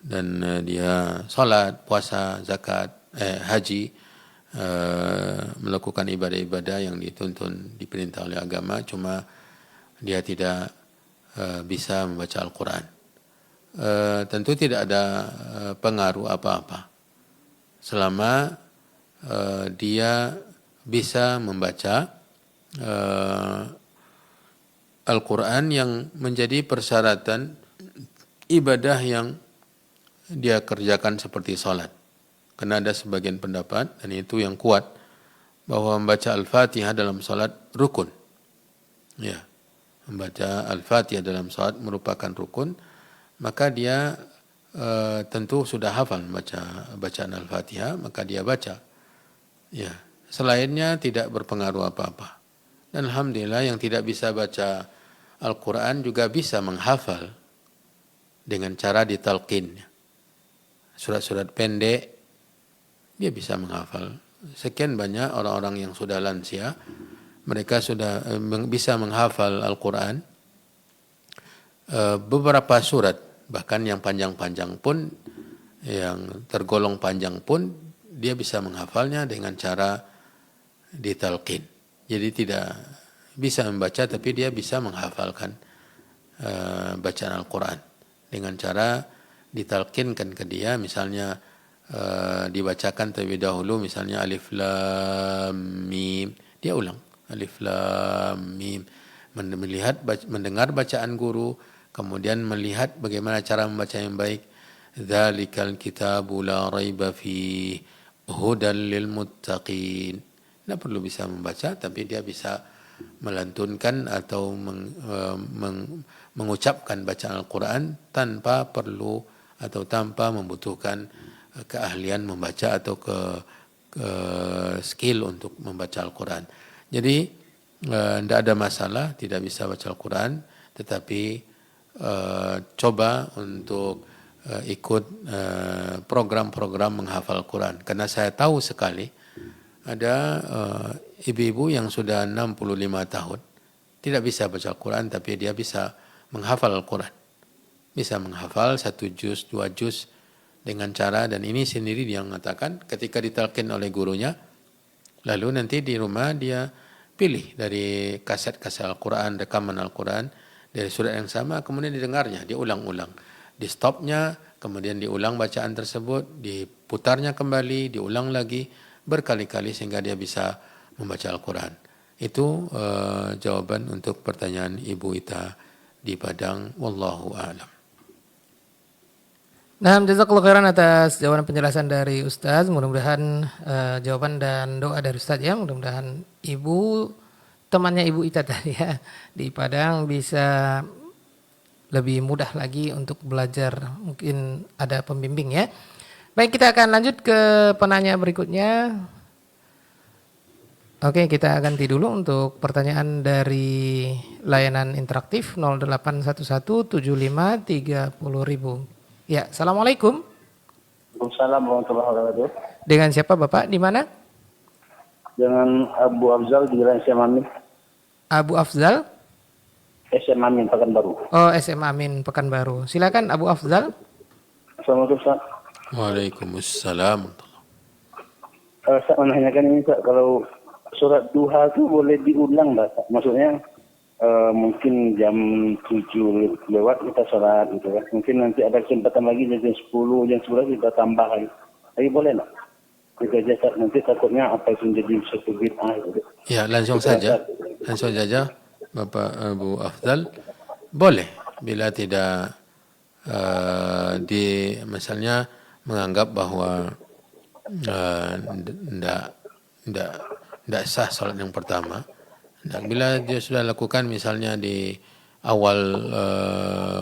dan dia salat, puasa, zakat, haji, melakukan ibadah-ibadah yang dituntun, diperintah oleh agama, cuma dia tidak bisa membaca Al-Quran. Tentu tidak ada pengaruh apa-apa selama dia bisa membaca Al-Quran yang menjadi persyaratan ibadah yang dia kerjakan seperti salat. Karena ada sebagian pendapat, dan itu yang kuat, bahwa membaca Al-Fatihah dalam salat rukun. Ya, membaca Al-Fatihah dalam salat merupakan rukun, maka dia tentu sudah hafal membaca bacaan Al-Fatihah, maka dia baca. Ya, selainnya tidak berpengaruh apa-apa. Dan alhamdulillah yang tidak bisa baca Al-Quran juga bisa menghafal dengan cara ditalqin. Surat-surat pendek dia bisa menghafal. Sekian banyak orang-orang yang sudah lansia, mereka sudah bisa menghafal Al-Quran. Beberapa surat, bahkan yang panjang-panjang pun, yang tergolong panjang pun, dia bisa menghafalnya dengan cara ditalqin. Jadi tidak bisa membaca, tapi dia bisa menghafalkan bacaan Al-Quran dengan cara ditalqinkan ke dia. Misalnya dibacakan terlebih dahulu, misalnya Alif Lam Mim, dia ulang Alif Lam Mim, mendengar bacaan guru, kemudian melihat bagaimana cara membaca yang baik. Dzalikal kitabu la raiba fihi hudan lil muttaqin. Tidak perlu bisa membaca, tapi dia bisa melantunkan atau mengucapkan bacaan Al-Quran tanpa perlu atau tanpa membutuhkan keahlian membaca atau ke skill untuk membaca Al-Quran. Jadi tidak ada masalah tidak bisa baca Al-Quran, tetapi coba untuk ikut program-program menghafal Al-Quran. Karena saya tahu sekali ada ibu-ibu yang sudah 65 tahun tidak bisa baca Al-Quran, tapi dia bisa menghafal Al-Quran. Bisa menghafal 1 juz, 2 juz dengan cara, dan ini sendiri dia mengatakan ketika ditalqin oleh gurunya, lalu nanti di rumah dia pilih dari kaset-kaset Al-Quran, rekaman Al-Quran dari surat yang sama, kemudian didengarnya, diulang-ulang, di stopnya, kemudian diulang bacaan tersebut, diputarnya kembali, diulang lagi berkali-kali sehingga dia bisa membaca Al-Quran. Itu jawaban untuk pertanyaan Ibu Ita di Padang. Wallahu a'lam. Nah, jazakallahu khairan atas jawaban penjelasan dari Ustaz. Mudah-mudahan jawaban dan doa dari Ustaz ya, mudah-mudahan ibu, temannya Ibu Ita tadi ya di Padang bisa lebih mudah lagi untuk belajar, mungkin ada pembimbing ya. Baik, kita akan lanjut ke penanya berikutnya. Oke, kita ganti dulu untuk pertanyaan dari layanan interaktif 08117530.000. Ya, Assalamualaikum. Waalaikumsalam warahmatullahi wabarakatuh. Dengan siapa Bapak? Di mana? Dengan Abu Afzal di Jalan SM Amin. Abu Afzal? SM Amin Pekanbaru. Oh, SM Amin Pekanbaru. Silakan Abu Afzal. Assalamualaikum Ustaz. Waalaikumsalam. Ustaz menanyakan ini Ustaz, kalau surat duha itu boleh diulang nggak Ustaz? Maksudnya mungkin jam 7 lewat kita sholat gitu ya. Mungkin nanti ada kesempatan lagi jam 10, jam 11 kita tambah lagi. Tapi boleh nggak? Kita aja Ustaz, nanti takutnya apa itu menjadi satu bid'ah gitu. Ya, langsung saja Bapak Abu Afdal. Boleh bila tidak misalnya menganggap bahwa tidak sah salat yang pertama. Dan bila dia sudah lakukan misalnya di awal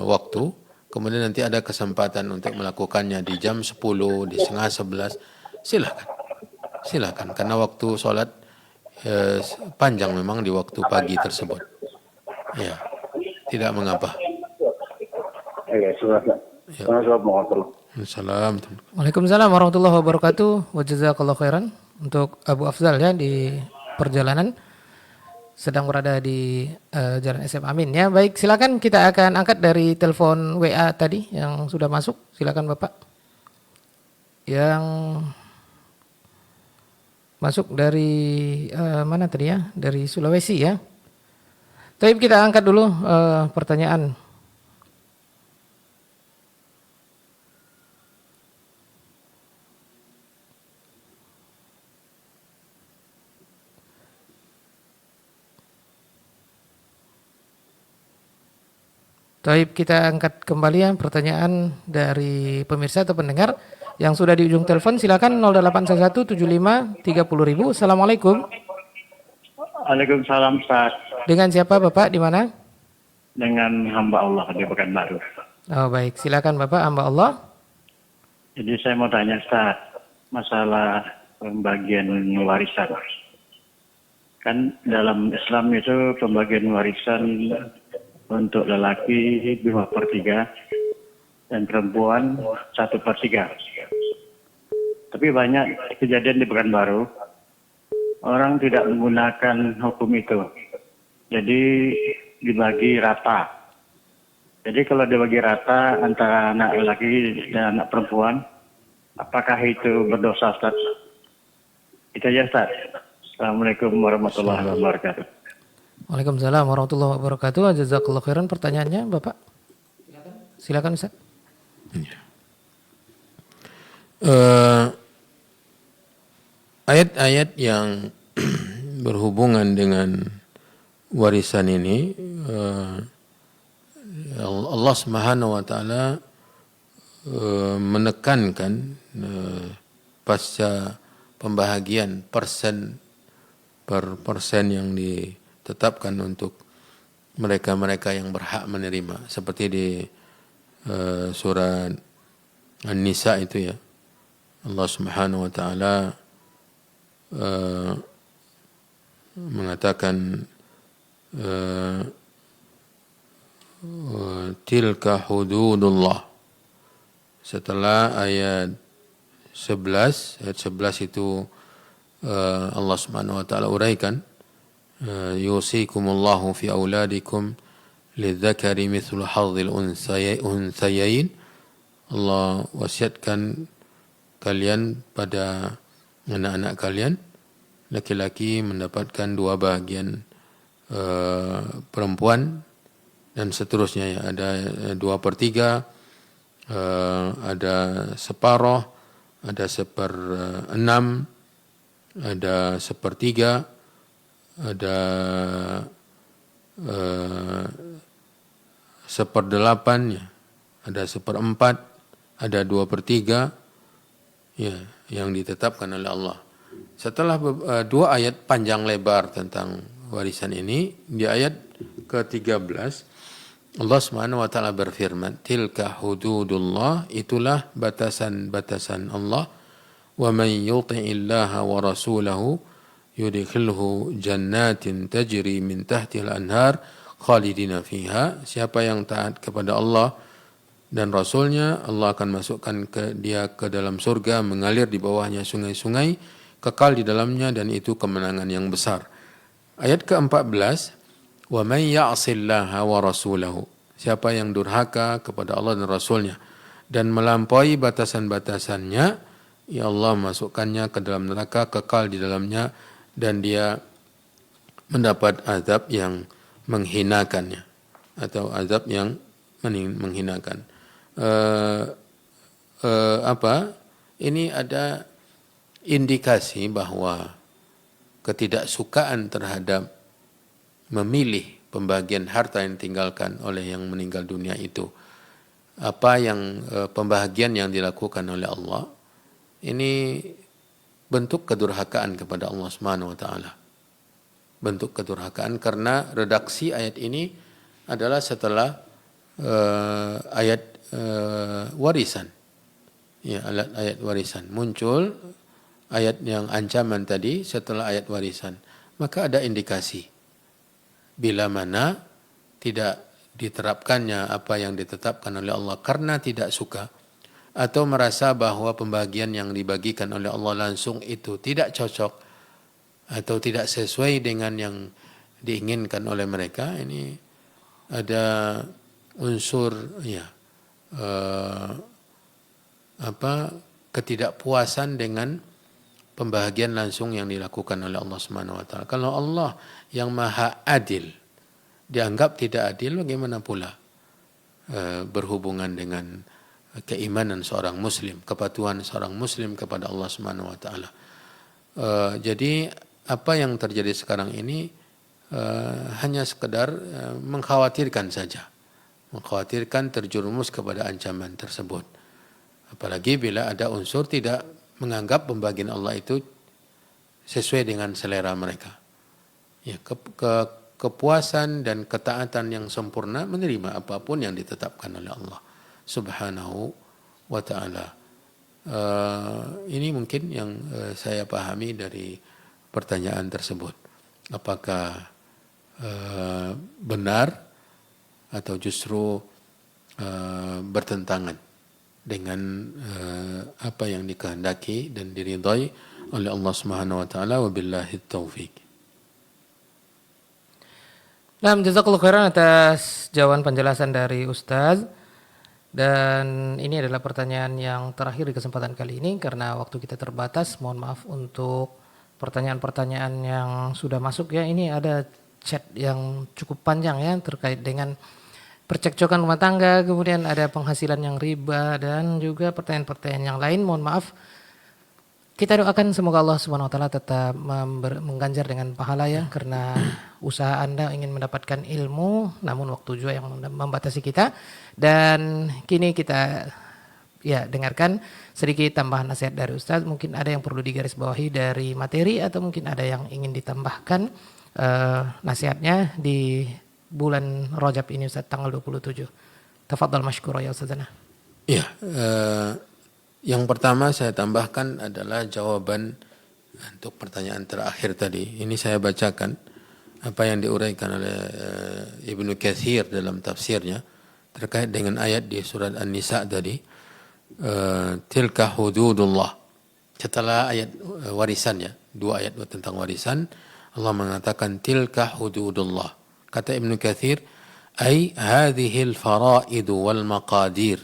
waktu, kemudian nanti ada kesempatan untuk melakukannya di jam 10, di setengah 11, silakan. Karena waktu sholat panjang memang di waktu pagi tersebut. Ya, tidak mengapa. Ya, surat. Ya. Assalamualaikum. Waalaikumsalam warahmatullahi wabarakatuh. Wa jazakallahu khairan untuk Abu Afzal ya di perjalanan sedang berada di Jalan SM Amin ya. Baik, silakan kita akan angkat dari telepon WA tadi yang sudah masuk. Silakan Bapak. Yang masuk dari mana tadi ya? Dari Sulawesi ya. Tapi kita angkat dulu pertanyaan. Taib, kita angkat kembali ya pertanyaan dari pemirsa atau pendengar yang sudah di ujung telepon. Silakan 0811 75 30.000. Assalamualaikum. Waalaikumsalam Ustaz. Dengan siapa Bapak, di mana? Dengan hamba Allah di Pekanbaru. Oh baik, silakan Bapak, hamba Allah. Jadi saya mau tanya Ustaz, masalah pembagian warisan. Kan dalam Islam itu pembagian warisan untuk lelaki 2/3 dan perempuan 1/3. Tapi banyak kejadian di Pekanbaru, orang tidak menggunakan hukum itu. Jadi dibagi rata. Jadi kalau dibagi rata antara anak lelaki dan anak perempuan, apakah itu berdosa Ustaz? Itu aja Ustaz. Assalamualaikum warahmatullahi wabarakatuh. Waalaikumsalam warahmatullahi wabarakatuh. Jazakallahu khairan. Pertanyaannya Bapak. Silakan Ustaz. Ayat-ayat yang berhubungan dengan warisan ini, Allah Subhanahu wa taala menekankan pasca pembahagian persen per persen yang ditetapkan untuk mereka-mereka yang berhak menerima, seperti di surat An-Nisa itu ya. Allah Subhanahu wa taala mengatakan tilka hududullah. Setelah ayat 11 itu Allah Subhanahu wa taala uraikan yusikumullahu fi auladikum lidzakari mithlu hadzil unthayain. Allah wasiatkan kalian pada anak-anak kalian, laki-laki mendapatkan 2 bahagian perempuan dan seterusnya ya. Ada 2/3, ada separoh, ada 1/6, ada 1/3, ada 1/8 ya, ada 1/4, ada 2/3 ya, yang ditetapkan oleh Allah. Setelah 2 ayat panjang lebar tentang warisan ini, di ayat ke-13 Allah Subhanahu wa taala berfirman, tilka hududullah, itulah batasan-batasan Allah. Wa man yuti'illaha wa rasulahu yudkhilhu jannatin tajri min tahtihal anhar khalidina fiha. Siapa yang taat kepada Allah dan Rasulnya, Allah akan masukkan dia ke dalam surga, mengalir di bawahnya sungai-sungai, kekal di dalamnya, dan itu kemenangan yang besar. Ayat ke-14, wa may ya'sillaha wa rasulahu. Siapa yang durhaka kepada Allah dan Rasulnya dan melampaui batasan-batasannya, ya Allah masukkannya ke dalam neraka, kekal di dalamnya, dan dia mendapat azab yang menghinakannya atau azab yang menghinakan. Ini ada indikasi bahwa ketidaksukaan terhadap memilih pembagian harta yang ditinggalkan oleh yang meninggal dunia itu, pembahagian yang dilakukan oleh Allah, ini bentuk kedurhakaan kepada Allah Subhanahu wa taala. Bentuk kedurhakaan karena redaksi ayat ini adalah setelah ayat warisan. Ya, ayat warisan muncul, ayat yang ancaman tadi setelah ayat warisan. Maka ada indikasi bila mana tidak diterapkannya apa yang ditetapkan oleh Allah karena tidak suka atau merasa bahwa pembagian yang dibagikan oleh Allah langsung itu tidak cocok atau tidak sesuai dengan yang diinginkan oleh mereka, ini ada unsur ketidakpuasan dengan pembahagian langsung yang dilakukan oleh Allah Subhanahu wa taala. Kalau Allah yang Maha Adil dianggap tidak adil, bagaimana pula berhubungan dengan keimanan seorang muslim, kepatuhan seorang muslim kepada Allah Subhanahu wa taala. Jadi apa yang terjadi sekarang ini hanya sekedar mengkhawatirkan saja. Mengkhawatirkan terjerumus kepada ancaman tersebut. Apalagi bila ada unsur tidak menganggap pembagian Allah itu sesuai dengan selera mereka. Ya, kepuasan dan ketaatan yang sempurna menerima apapun yang ditetapkan oleh Allah Subhanahu wa taala. Ini mungkin yang saya pahami dari pertanyaan tersebut. Apakah benar atau justru bertentangan dengan apa yang dikehendaki dan diridhai oleh Allah Subhanahu wa taala, wabillahi taufik. Nah, jazakallahu khairan atas jawaban penjelasan dari Ustaz. Dan ini adalah pertanyaan yang terakhir di kesempatan kali ini karena waktu kita terbatas. Mohon maaf untuk pertanyaan-pertanyaan yang sudah masuk ya. Ini ada chat yang cukup panjang ya terkait dengan percekcokan rumah tangga, kemudian ada penghasilan yang riba dan juga pertanyaan-pertanyaan yang lain. Mohon maaf. Kita doakan semoga Allah Subhanahu wa taala tetap mengganjar dengan pahala ya, karena usaha Anda ingin mendapatkan ilmu namun waktu juga yang membatasi kita. Dan kini kita dengarkan sedikit tambahan nasihat dari Ustaz. Mungkin ada yang perlu digarisbawahi dari materi atau mungkin ada yang ingin ditambahkan nasihatnya di bulan Rajab ini Ustaz, tanggal 27. Tafadhal masykura ya Ustazana. Iya, yang pertama saya tambahkan adalah jawaban untuk pertanyaan terakhir tadi. Ini saya bacakan apa yang diuraikan oleh Ibnu Katsir dalam tafsirnya terkait dengan ayat di surat An-Nisa tadi. Tilka hududullah. Setelah ayat warisannya, dua ayat tentang warisan, Allah mengatakan tilka hududullah. Kata Ibnu Katsir, ai hadhil faraidu wal maqadir,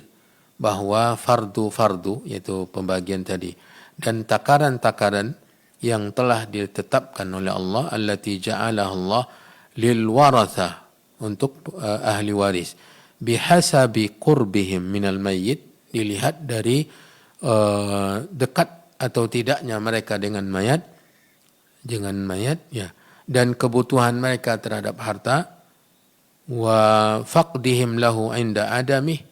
bahwa fardu-fardu yaitu pembagian tadi dan takaran-takaran yang telah ditetapkan oleh Allah, allati ja'alaha Allah lil waratha, untuk ahli waris, bihasabi qurbihim minal mayyit, dilihat dari dekat atau tidaknya mereka dengan mayat ya, dan kebutuhan mereka terhadap harta, wa faqdihim lahu inda adamih,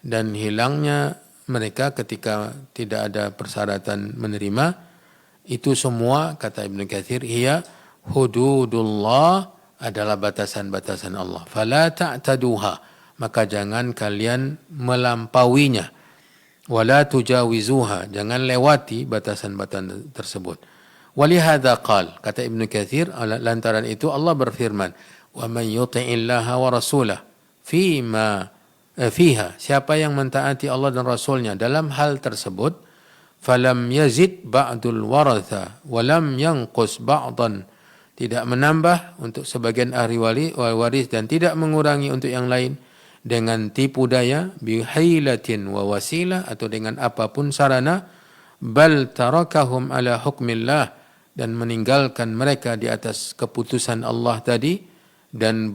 dan hilangnya mereka ketika tidak ada persyaratan menerima. Itu semua kata Ibnu Katsir, hiya hududullah, adalah batasan-batasan Allah. Fala ta'taduha, maka jangan kalian melampauinya. Wala tujawizuha, jangan lewati batasan-batasan tersebut. Walihada qal, kata Ibnu Katsir, lantaran itu Allah berfirman, wa man yuti'illaha wa rasulah fiha, siapa yang mentaati Allah dan Rasulnya dalam hal tersebut, falam yazid ba'dul waratha walam yanqus ba'dan, tidak menambah untuk sebagian ahli waris dan tidak mengurangi untuk yang lain, dengan tipu daya, bihailatin wa wasilah, atau dengan apapun sarana, bal tarakahum ala hukmillah, dan meninggalkan mereka di atas keputusan Allah tadi, dan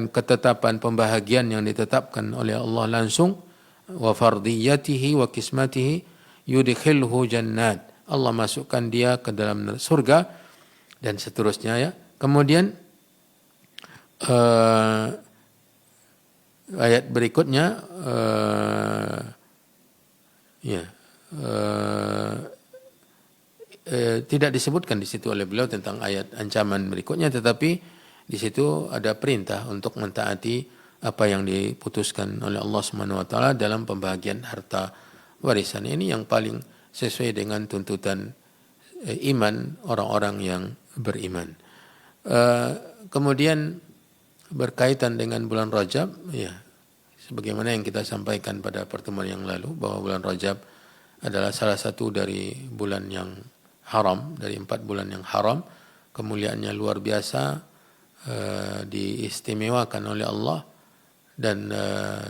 ketetapan pembahagian yang ditetapkan oleh Allah langsung, wa fardiyatihi wa kismatihi yudkhilhu jannat, Allah masukkan dia ke dalam surga, dan seterusnya ya. Kemudian ayat berikutnya tidak disebutkan di situ oleh beliau tentang ayat ancaman berikutnya, tetapi di situ ada perintah untuk mentaati apa yang diputuskan oleh Allah Subhanahu wa taala dalam pembagian harta warisan. Ini yang paling sesuai dengan tuntutan iman orang-orang yang beriman. Kemudian berkaitan dengan bulan Rajab, ya, sebagaimana yang kita sampaikan pada pertemuan yang lalu, bahwa bulan Rajab adalah salah satu dari bulan yang haram, dari 4 bulan yang haram, kemuliaannya luar biasa, diistimewakan oleh Allah, dan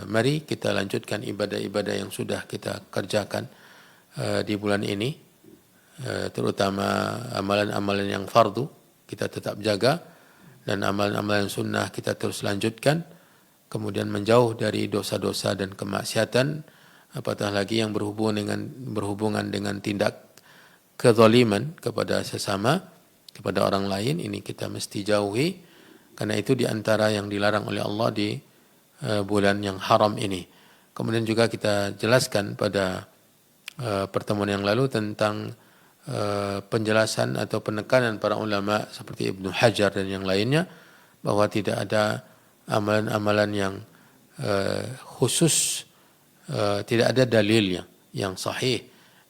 mari kita lanjutkan ibadah-ibadah yang sudah kita kerjakan di bulan ini, terutama amalan-amalan yang fardu kita tetap jaga, dan amalan-amalan sunnah kita terus lanjutkan, kemudian menjauh dari dosa-dosa dan kemaksiatan, apatah lagi yang berhubungan dengan tindak kezaliman kepada sesama, kepada orang lain, ini kita mesti jauhi, karena itu diantara yang dilarang oleh Allah di bulan yang haram ini. Kemudian juga kita jelaskan pada pertemuan yang lalu tentang penjelasan atau penekanan para ulama seperti Ibnu Hajar dan yang lainnya, bahwa tidak ada amalan-amalan yang khusus, tidak ada dalil yang sahih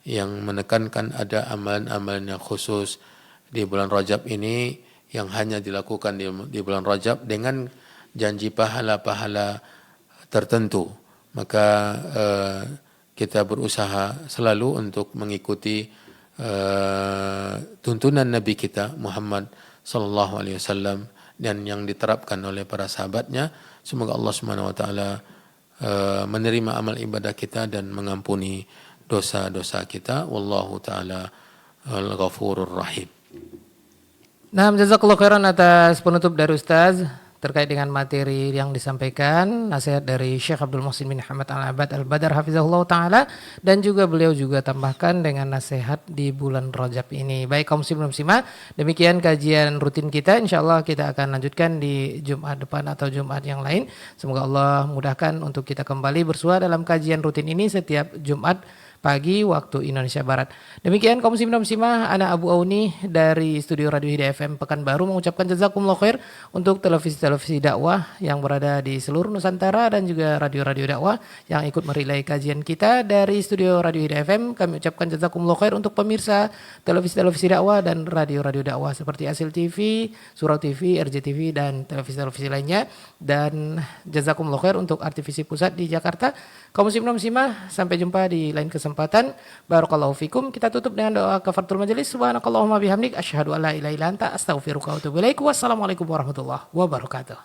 yang menekankan ada amalan-amalan yang khusus di bulan Rajab ini yang hanya dilakukan di bulan Rajab dengan janji pahala-pahala tertentu. Maka kita berusaha selalu untuk mengikuti tuntunan Nabi kita Muhammad sallallahu alaihi wasallam dan yang diterapkan oleh para sahabatnya. Semoga Allah Subhanahu wa taala menerima amal ibadah kita dan mengampuni dosa-dosa kita. Wallahu taala al-ghafurur rahim. Nah, jazakallahu khairan atas penutup dari Ustaz terkait dengan materi yang disampaikan, nasihat dari Syekh Abdul Muhsin bin Hamad Al-Abad Al-Badar hafizahullah ta'ala, dan juga beliau juga tambahkan dengan nasihat di bulan Rajab ini. Baik kaum muslimin muslimah, demikian kajian rutin kita, insyaallah kita akan lanjutkan di Jumat depan atau Jumat yang lain. Semoga Allah mudahkan untuk kita kembali bersua dalam kajian rutin ini setiap Jumat pagi waktu Indonesia Barat. Demikian kaum muslimin muslimah, ana Abu Auni dari Studio Radio Hidayah FM Pekanbaru mengucapkan jazakumullah khair untuk televisi-televisi dakwah yang berada di seluruh Nusantara dan juga radio-radio dakwah yang ikut merelay kajian kita dari Studio Radio Hidayah FM. Kami ucapkan jazakumullah khair untuk pemirsa televisi-televisi dakwah dan radio-radio dakwah seperti Asil TV, Surau TV, RJTV dan televisi-televisi lainnya, dan jazakumullah khair untuk RTVC Pusat di Jakarta. Kaum muslimin muslimah, sampai jumpa di lain kesempatan. Barakallahu fikum. Kita tutup dengan doa kafaratul majelis. Subhanakallahumma bihamdik asyhadu an la ilaha illa anta astaghfiruka wa atubu ilaik. Wassalamualaikum warahmatullahi wabarakatuh.